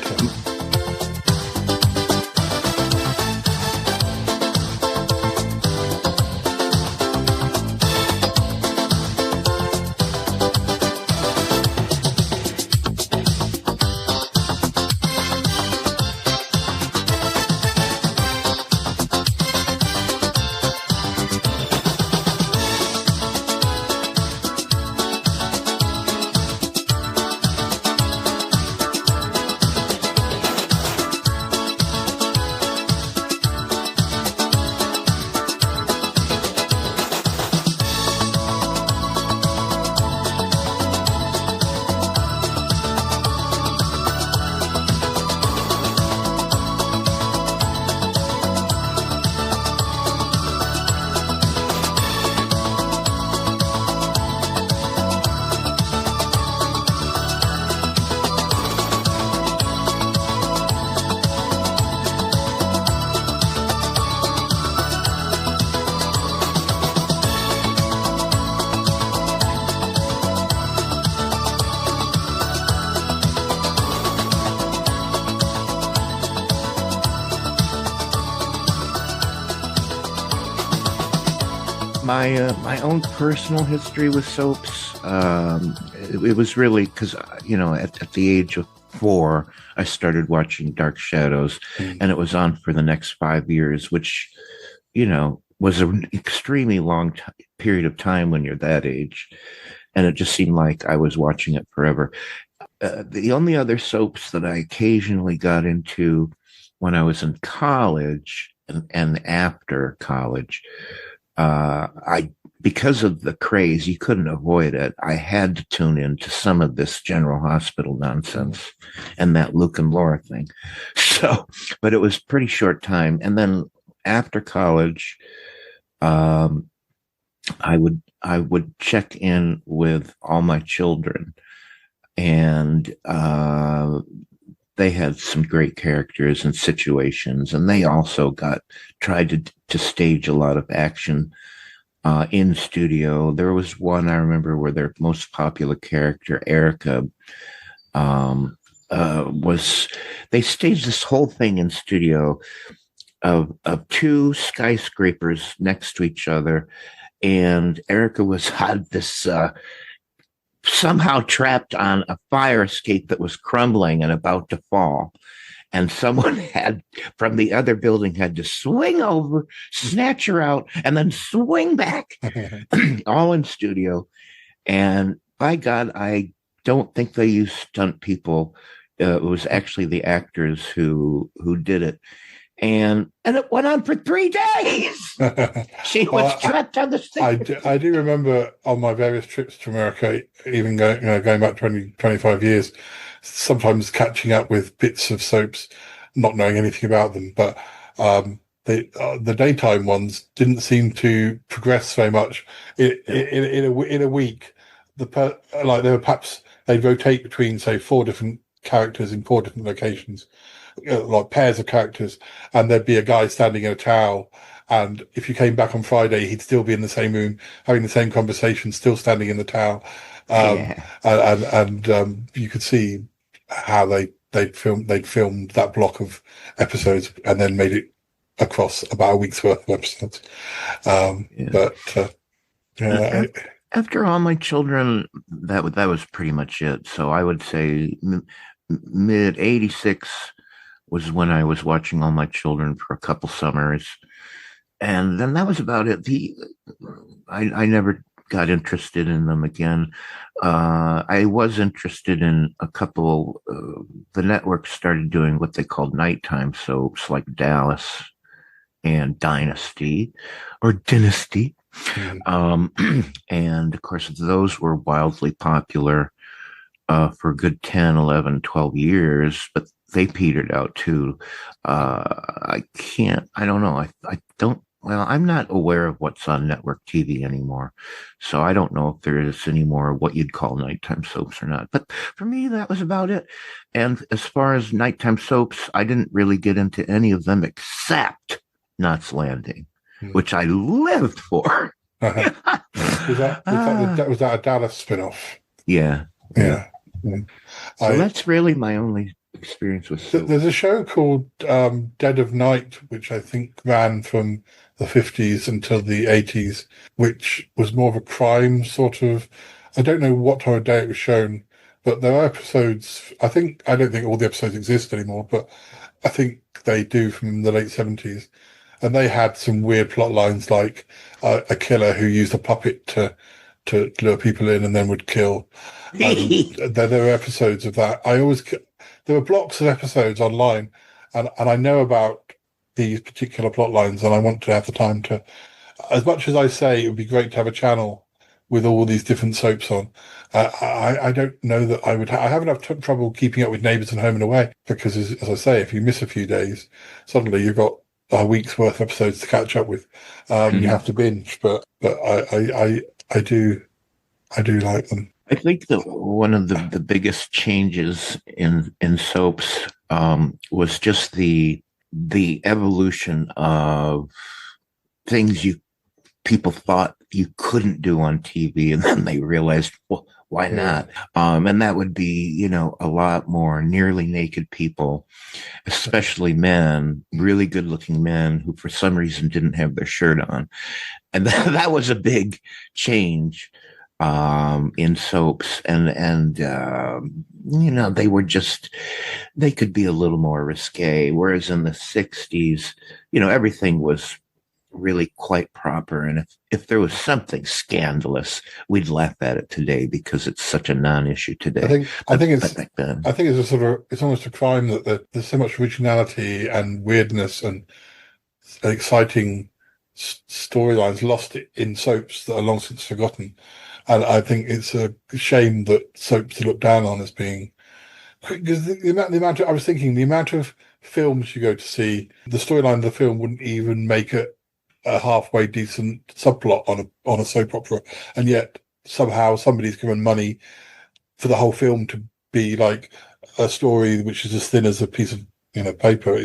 my own personal history with soaps. It was really because at the age of 4, I started watching Dark Shadows, and it was on for the next 5 years, which was an extremely long period of time when you're that age, and it just seemed like I was watching it forever. The only other soaps that I occasionally got into when I was in college and after college, because of the craze, you couldn't avoid it. I had to tune in to some of this General Hospital nonsense and that Luke and Laura thing. So, but it was pretty short time. And then after college, I would check in with all my children, and they had some great characters and situations, and they also tried to stage a lot of action in studio. There was one I remember where their most popular character, Erica, they staged this whole thing in studio of 2 skyscrapers next to each other, and Erica had this somehow trapped on a fire escape that was crumbling and about to fall. And someone from the other building had to swing over, snatch her out, and then swing back, all in studio. And by God, I don't think they used stunt people. It was actually the actors who did it. And it went on for 3 days. She was trapped on the stage. I do remember on my various trips to America, even going back 20, 25 years, sometimes catching up with bits of soaps, not knowing anything about them. But the daytime ones didn't seem to progress very much. In a week, they were perhaps they'd rotate between, say, 4 different characters in 4 different locations. Like pairs of characters, and there'd be a guy standing in a towel, and if you came back on Friday, he'd still be in the same room having the same conversation, still standing in the towel. And you could see how they'd filmed that block of episodes and then made it across about a week's worth of episodes. After All My Children, that was pretty much it. So I would say mid '86 was when I was watching All My Children for a couple summers, and then that was about it. I never got interested in them again. I was interested in a couple. The network started doing what they called nighttime soaps, like Dallas and Dynasty or Dynasty. And of course, those were wildly popular for a good 10, 11, 12 years, but they petered out too. I don't know. I don't, well, I'm not aware of what's on network TV anymore. So I don't know if there is any more what you'd call nighttime soaps or not. But for me, that was about it. And as far as nighttime soaps, I didn't really get into any of them except Knots Landing, which I lived for. Was that a Dallas spin-off? Yeah. So that's really my only experience with soap. There's a show called Dead of Night, which I think ran from the 50s until the 80s, which was more of a crime sort of. I don't know what time of day it was shown, but there are episodes. I don't think all the episodes exist anymore, but I think they do, from the late 70s. And they had some weird plot lines, like a killer who used a puppet to lure people in and then would kill. There were episodes of that. There were blocks of episodes online, and I know about these particular plot lines, and I want to have the time to, as much as I say it would be great to have a channel with all these different soaps on, I don't know that I would. I have enough trouble keeping up with Neighbours and Home and Away, because as I say, if you miss a few days, suddenly you've got a week's worth of episodes to catch up with. You have to binge, but I do like them. I think that one of the biggest changes in soaps was just the evolution of things people thought you couldn't do on TV, and then they realized, well, why not? And that would be, a lot more nearly naked people, especially men, really good looking men who for some reason didn't have their shirt on. And that was a big change in soaps, and they could be a little more risque. Whereas in the 60s, everything was really quite proper. And if there was something scandalous, we'd laugh at it today because it's such a non-issue today. I think it's almost a crime that there's so much originality and weirdness and exciting storylines lost in soaps that are long since forgotten. And I think it's a shame that soaps are looked down on as being, because the amount of films you go to see, the storyline of the film wouldn't even make it a halfway decent subplot on a soap opera, and yet somehow somebody's given money for the whole film to be like a story which is as thin as a piece of paper.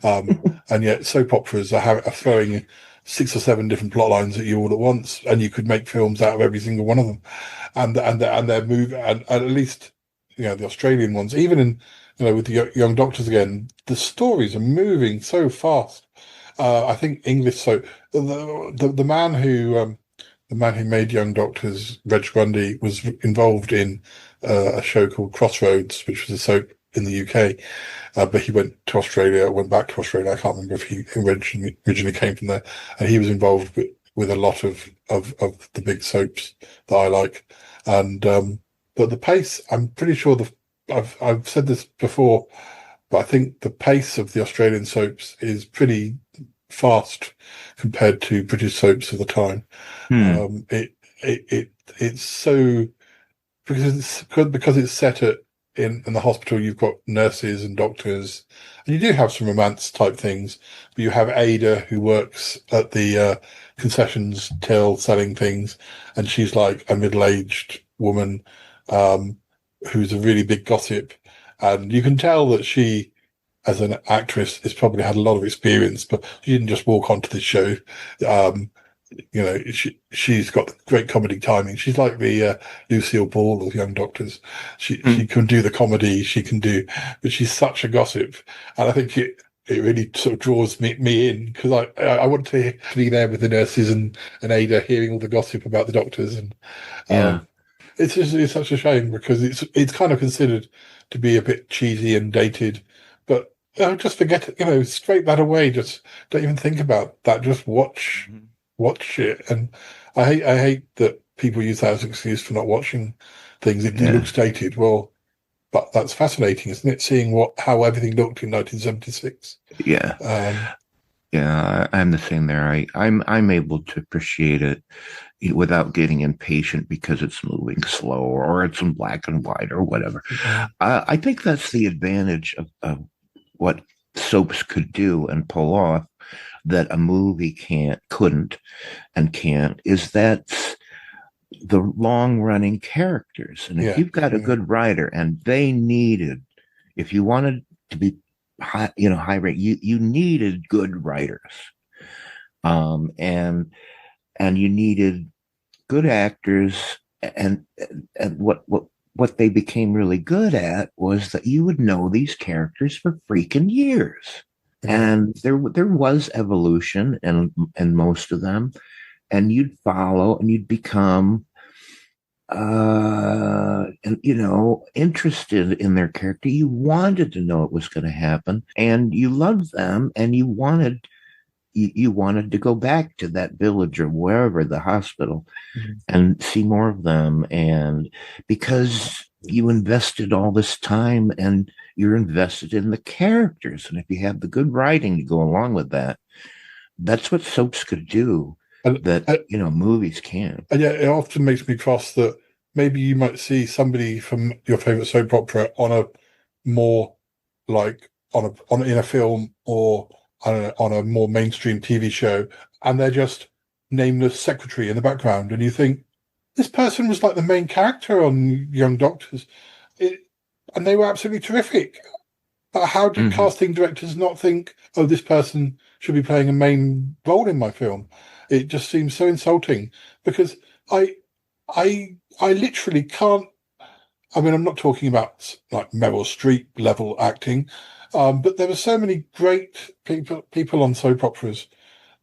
And yet soap operas are throwing 6 or 7 different plot lines at you all at once, and you could make films out of every single one of them. And they're moving, and at least the Australian ones, even in with the Young Doctors again, the stories are moving so fast. I think English soap. The man who made Young Doctors, Reg Grundy, was involved in a show called Crossroads, which was a soap in the UK, but he went back to Australia. I can't remember if he originally came from there, and he was involved with a lot of the big soaps that I like. And but the pace, I'm pretty sure I've said this before, but I think the pace of the Australian soaps is pretty fast compared to British soaps of the time. It's so, because it's set in the hospital. You've got nurses and doctors, and you do have some romance type things, but you have Ada, who works at the concessions till selling things, and she's like a middle-aged woman who's a really big gossip, and you can tell that she, as an actress, has probably had a lot of experience, but she didn't just walk onto this show. She's got great comedy timing. She's like the Lucille Ball of Young Doctors. She can do the comedy, but she's such a gossip, and I think it really sort of draws me in, because I want to be there with the nurses and Ada, hearing all the gossip about the doctors, and it's such a shame, because it's kind of considered to be a bit cheesy and dated, but just forget it. Scrape that away. Just don't even think about that. Just watch it. And I hate that people use that as an excuse for not watching things. It looks dated. Well, but that's fascinating, isn't it? Seeing how everything looked in 1976. Yeah. I'm the same there. I'm able to appreciate it without getting impatient because it's moving slow or it's in black and white or whatever. I think that's the advantage of what soaps could do and pull off that a movie couldn't, is that the long running characters. And if you've got a good writer and if you wanted to be high rate, you needed good writers. And you needed good actors, and what they became really good at was that you would know these characters for freaking years. And there was evolution in most of them, and you'd follow and you'd become interested in their character. You wanted to know what was going to happen, and you loved them, and you wanted to go back to that village or wherever, the hospital, and see more of them. And because you invested all this time and you're invested in the characters, and if you have the good writing to go along with that, that's what soaps could do that movies can't. And yeah, it often makes me cross that maybe you might see somebody from your favorite soap opera on a more in a film or on a more mainstream TV show, and they're just nameless secretary in the background, and you think this person was like the main character on Young Doctors, and they were absolutely terrific. But how do casting directors not think, oh, this person should be playing a main role in my film? It just seems so insulting, because I literally can't. I mean, I'm not talking about like Meryl Streep level acting, but there were so many great people on soap operas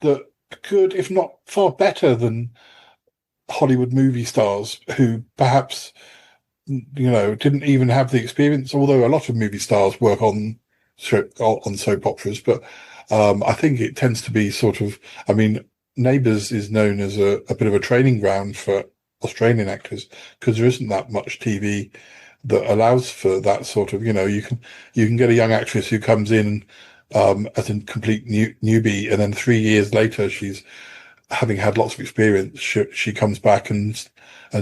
that could, if not far better than Hollywood movie stars, who perhaps didn't even have the experience. Although a lot of movie stars work on soap operas, but I think it tends to be sort of. I mean, Neighbours is known as a bit of a training ground for Australian actors, because there isn't that much TV that allows for that sort of, you can get a young actress who comes in as a complete newbie, and then 3 years later, she's having had lots of experience. She comes back and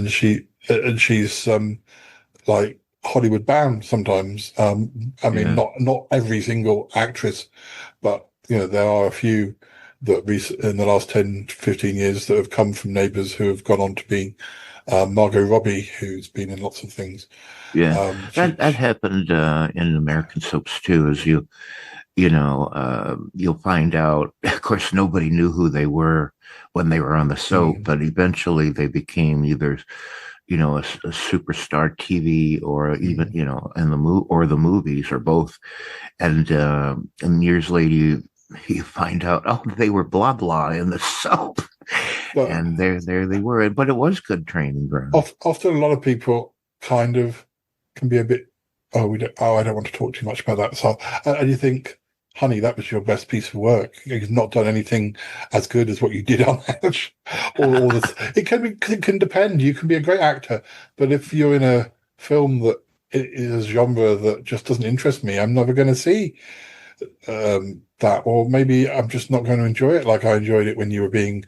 she's like Hollywood bound sometimes. I mean, not every single actress, but there are a few that in the last 10, 15 years that have come from Neighbours who have gone on to being Margot Robbie, who's been in lots of things. Yeah, that happened in American soaps too. As you'll find out. Of course, nobody knew who they were when they were on the soap, but eventually they became either, a superstar TV or even in the movies or both. And years later, you find out, oh, they were blah blah in the soap, and there they were. But it was good training ground. Often, a lot of people kind of can be a bit, I don't want to talk too much about that. So, and you think, honey, that was your best piece of work. You've not done anything as good as what you did on Edge. It can depend. You can be a great actor, but if you're in a film that is a genre that just doesn't interest me, I'm never going to see that, or maybe I'm just not going to enjoy it like I enjoyed it when you were being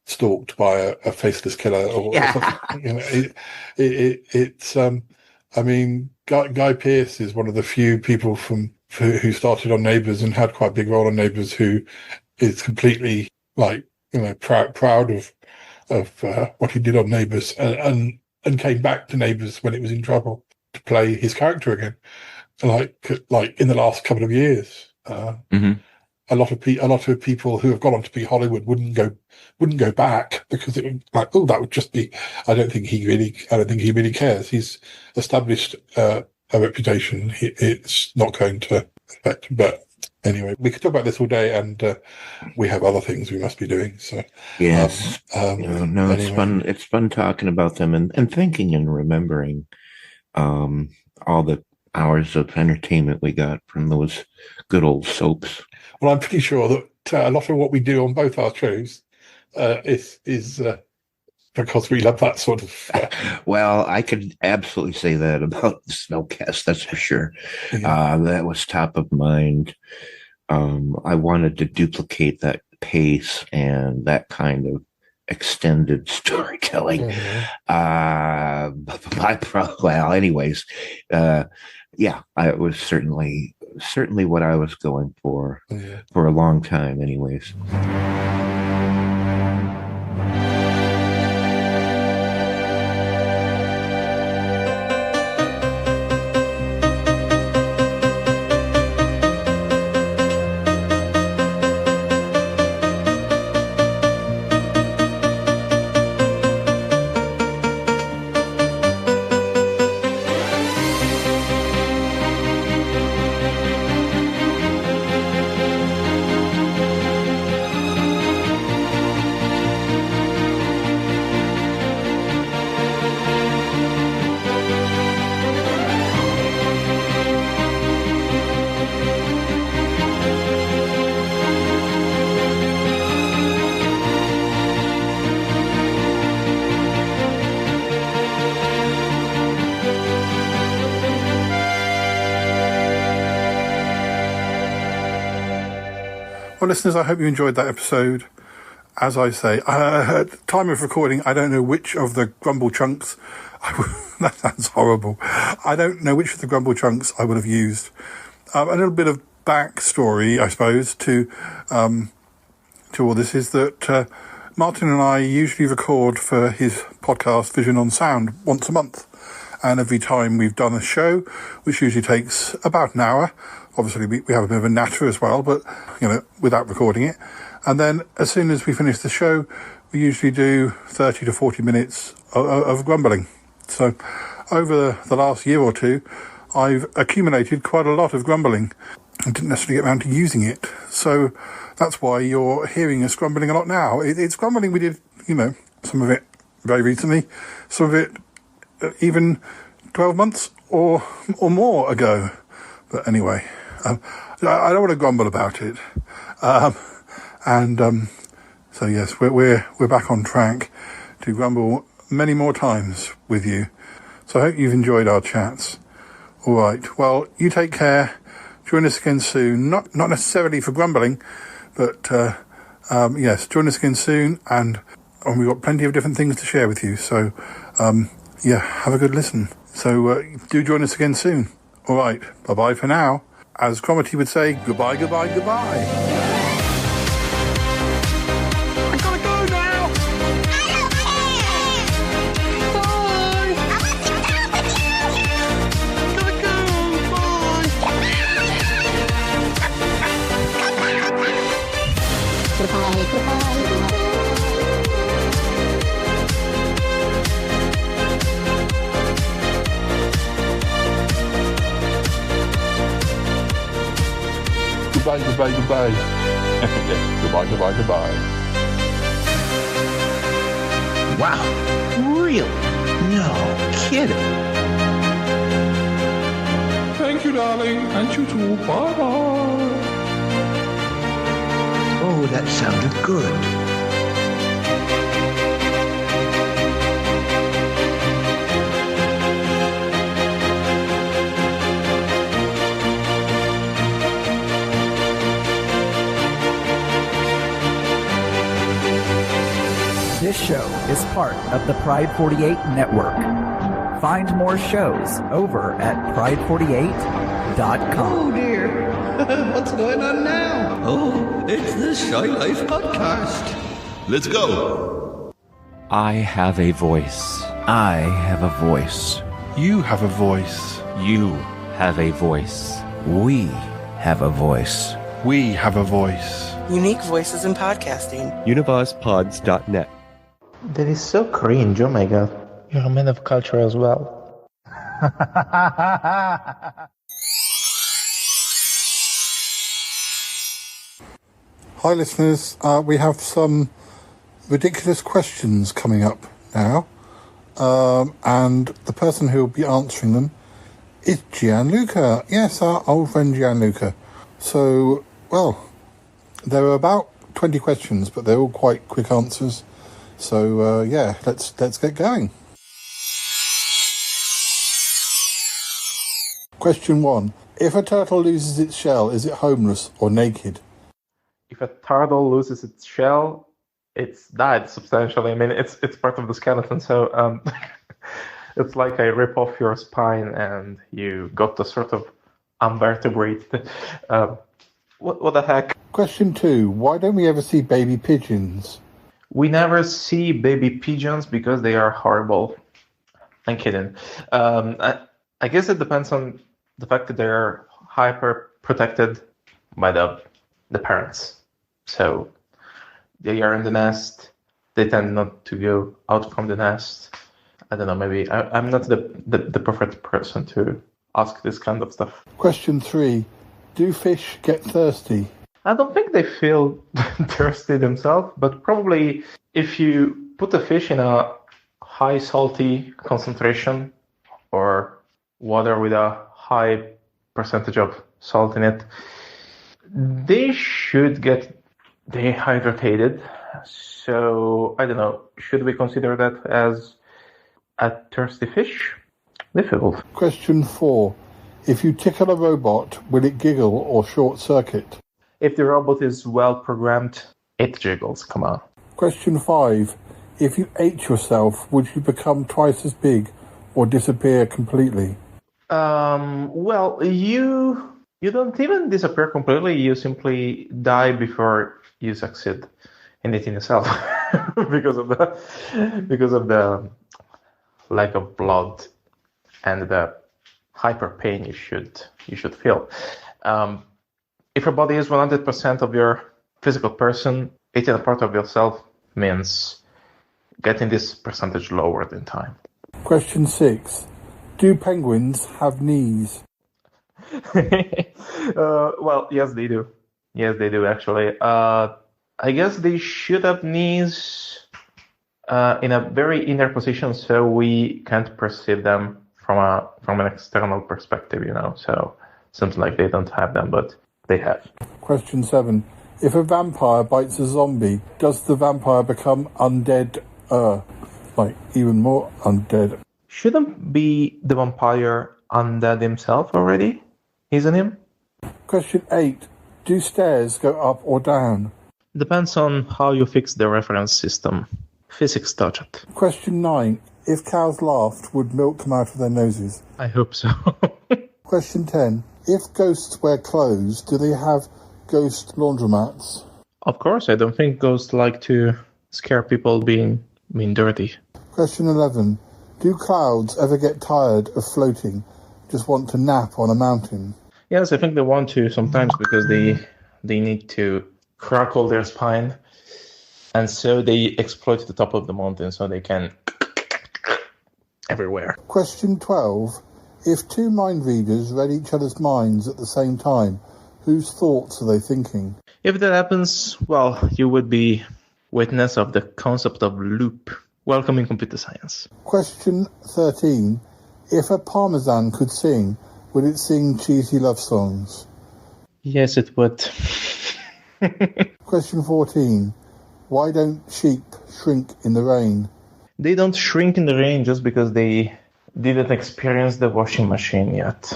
stalked by a faceless killer or something. It's I mean, Guy Pearce is one of the few people who started on Neighbours and had quite a big role on Neighbours, who is completely proud of what he did on Neighbours, and came back to Neighbours when it was in trouble to play his character again, like in the last couple of years. A lot of people who have gone on to be Hollywood wouldn't go back, because it would that would just be. I don't think he really cares. He's established a reputation. It's not going to affect. But anyway, we could talk about this all day, and we have other things we must be doing. So yes, anyway. It's fun. It's fun talking about them and thinking and remembering all the hours of entertainment we got from those good old soaps. Well, I'm pretty sure that a lot of what we do on both our shows is because we love that sort of. Well, I could absolutely say that about the Smellcast. That's for sure. Yeah. That was top of mind. I wanted to duplicate that pace and that kind of extended storytelling. Anyways, it was certainly what I was going for a long time. Anyways. Well, listeners, I hope you enjoyed that episode. As I say, at the time of recording, I don't know which of the Grumble chunks. That sounds horrible. I don't know which of the Grumble chunks I would have used. A little bit of backstory, I suppose, to all this is that Martin and I usually record for his podcast Vision on Sound once a month. And every time we've done a show, which usually takes about an hour, obviously we have a bit of a natter as well, but, without recording it. And then as soon as we finish the show, we usually do 30 to 40 minutes of grumbling. So over the last year or two, I've accumulated quite a lot of grumbling and didn't necessarily get around to using it. So that's why you're hearing us grumbling a lot now. It's grumbling we did, some of it very recently, some of it even 12 months or more ago. But anyway, I don't want to grumble about it. So yes, we're back on track to grumble many more times with you. So I hope you've enjoyed our chats. All right. Well, you take care. Join us again soon. Not necessarily for grumbling, but yes, join us again soon. And we've got plenty of different things to share with you. So have a good listen. So do join us again soon. All right. Bye-bye for now. As Cromitty would say, goodbye, goodbye, goodbye. Goodbye, goodbye, goodbye. Yes, goodbye, goodbye, goodbye. Wow, really? No kidding. Thank you, darling, and you too. Bye-bye. Oh, that sounded good. This show is part of the Pride 48 network. Find more shows over at pride48.com. Oh dear, what's going on now? Oh, it's the Shy Life podcast. Let's go. I have a voice. I have a voice. You have a voice. You have a voice. We have a voice. We have a voice. Unique voices in podcasting. UnivazPods.net. That is so cringe, oh my god. You're a man of culture as well. Hi listeners, we have some ridiculous questions coming up now, and the person who will be answering them It's Gianluca. Yes, our old friend Gianluca. So, well, there are about 20 questions, but they're all quite quick answers. So, let's get going. Question 1. If a turtle loses its shell, is it homeless or naked? If a turtle loses its shell, it's died substantially. I mean, it's part of the skeleton, so it's like I rip off your spine and you got the sort of unvertebrate. What the heck? Question 2. Why don't we ever see baby pigeons? We never see baby pigeons because they are horrible. I'm kidding. I guess it depends on the fact that they are hyper protected by the parents. So they are in the nest. They tend not to go out from the nest. I don't know, maybe I'm not the perfect person to ask this kind of stuff. Question 3. Do fish get thirsty? I don't think they feel thirsty themselves, but probably if you put a fish in a high salty concentration or water with a high percentage of salt in it, they should get dehydrated. So, I don't know, should we consider that as a thirsty fish? Difficult. Question 4. If you tickle a robot, will it giggle or short circuit? If the robot is well programmed, it jiggles, come on. Question 5. If you ate yourself, would you become twice as big or disappear completely? Well, you don't even disappear completely. You simply die before you succeed in eating yourself because of the lack of blood and the hyper pain you should feel. If your body is 100% of your physical person, eating a part of yourself means getting this percentage lowered in time. Question 6. Do penguins have knees? Well, yes, they do. Yes, they do, actually. I guess they should have knees in a very inner position, so we can't perceive them from an external perspective, So seems like they don't have them, but they have. Question 7. If a vampire bites a zombie, does the vampire become undead? Like even more undead? Shouldn't be the vampire undead himself already? Isn't him? Question 8. Do stairs go up or down? Depends on how you fix the reference system. Physics touch it. Question 9. If cows laughed, would milk come out of their noses? I hope so. Question 10. If ghosts wear clothes, do they have ghost laundromats? Of course, I don't think ghosts like to scare people being dirty. Question 11. Do clouds ever get tired of floating? Just want to nap on a mountain? Yes, I think they want to sometimes because they need to crackle their spine. And so they exploit the top of the mountain so they can everywhere. Question 12. If two mind readers read each other's minds at the same time, whose thoughts are they thinking? If that happens, well, you would be witness of the concept of loop. Welcome in computer science. Question 13. If a parmesan could sing, would it sing cheesy love songs? Yes, it would. Question 14. Why don't sheep shrink in the rain? They don't shrink in the rain just because they didn't experience the washing machine yet.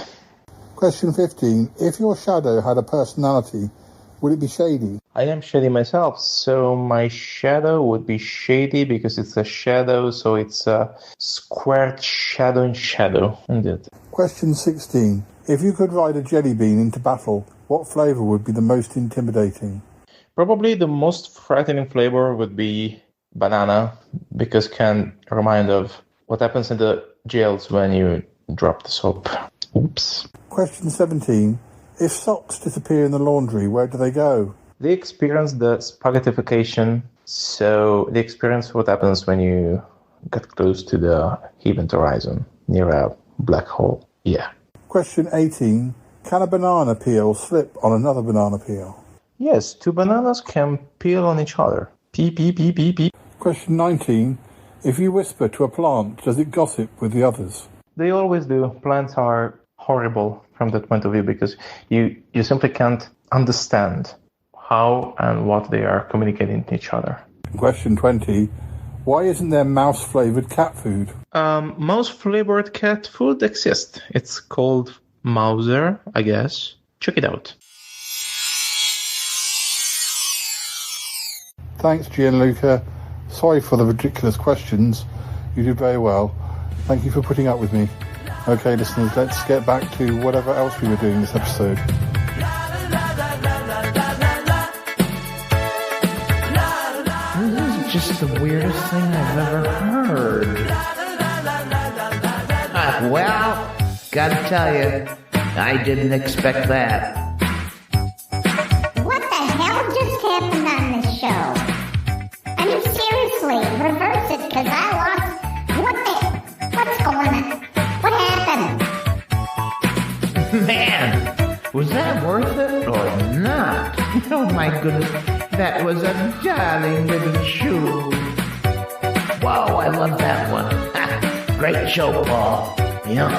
Question 15. If your shadow had a personality, would it be shady? I am shady myself, so my shadow would be shady because it's a shadow, so it's a squared shadow in shadow. Indeed. Question 16. If you could ride a jelly bean into battle, what flavour would be the most intimidating? Probably the most frightening flavor would be banana, because can remind of what happens in the jails when you drop the soap. Oops. Question 17. If socks disappear in the laundry, where do they go? They experience the spaghettification, so they experience what happens when you get close to the event horizon, near a black hole. Yeah. Question 18. Can a banana peel slip on another banana peel? Yes, two bananas can peel on each other. Peep, peep, peep, peep, peep. Question 19. If you whisper to a plant, does it gossip with the others? They always do. Plants are horrible from that point of view because you simply can't understand how and what they are communicating to each other. Question 20. Why isn't there mouse-flavored cat food? Mouse-flavored cat food exists. It's called Mauser, I guess. Check it out. Thanks, Gianluca. Sorry for the ridiculous questions. You did very well. Thank you for putting up with me. Okay, listeners, let's get back to whatever else we were doing this episode. This is just the weirdest thing I've ever heard. Well, gotta tell you, I didn't expect that. What the hell just happened on this show? I mean, seriously, reverse it, because I lost... What's going on? What happened? Man, was that worth it or not? Oh my goodness, that was a darling little shoe. Wow, I love that one. Great show, Paul. Yeah,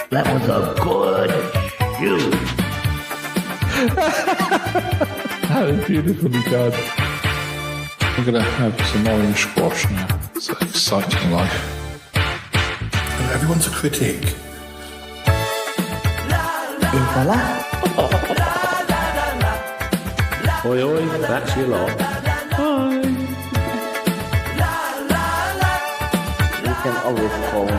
that was a good shoe. That was beautifully done. We're going to have some orange squash now. It's an exciting life. And everyone's a critic. Et voilà. Oi, oi, that's your lot. Hi. You can always call me.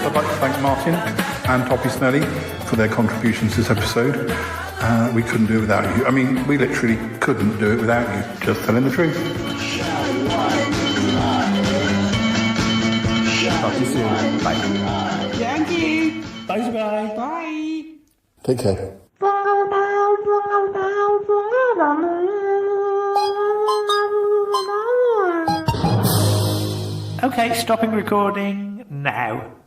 I'd like to thank Martin and Toppy Snelly for their contributions to this episode. We couldn't do it without you. I mean, we literally couldn't do it without you. Just telling the truth. Talk to you soon. Bye. Thank you. Bye. Bye. Take care. Okay, stopping recording now.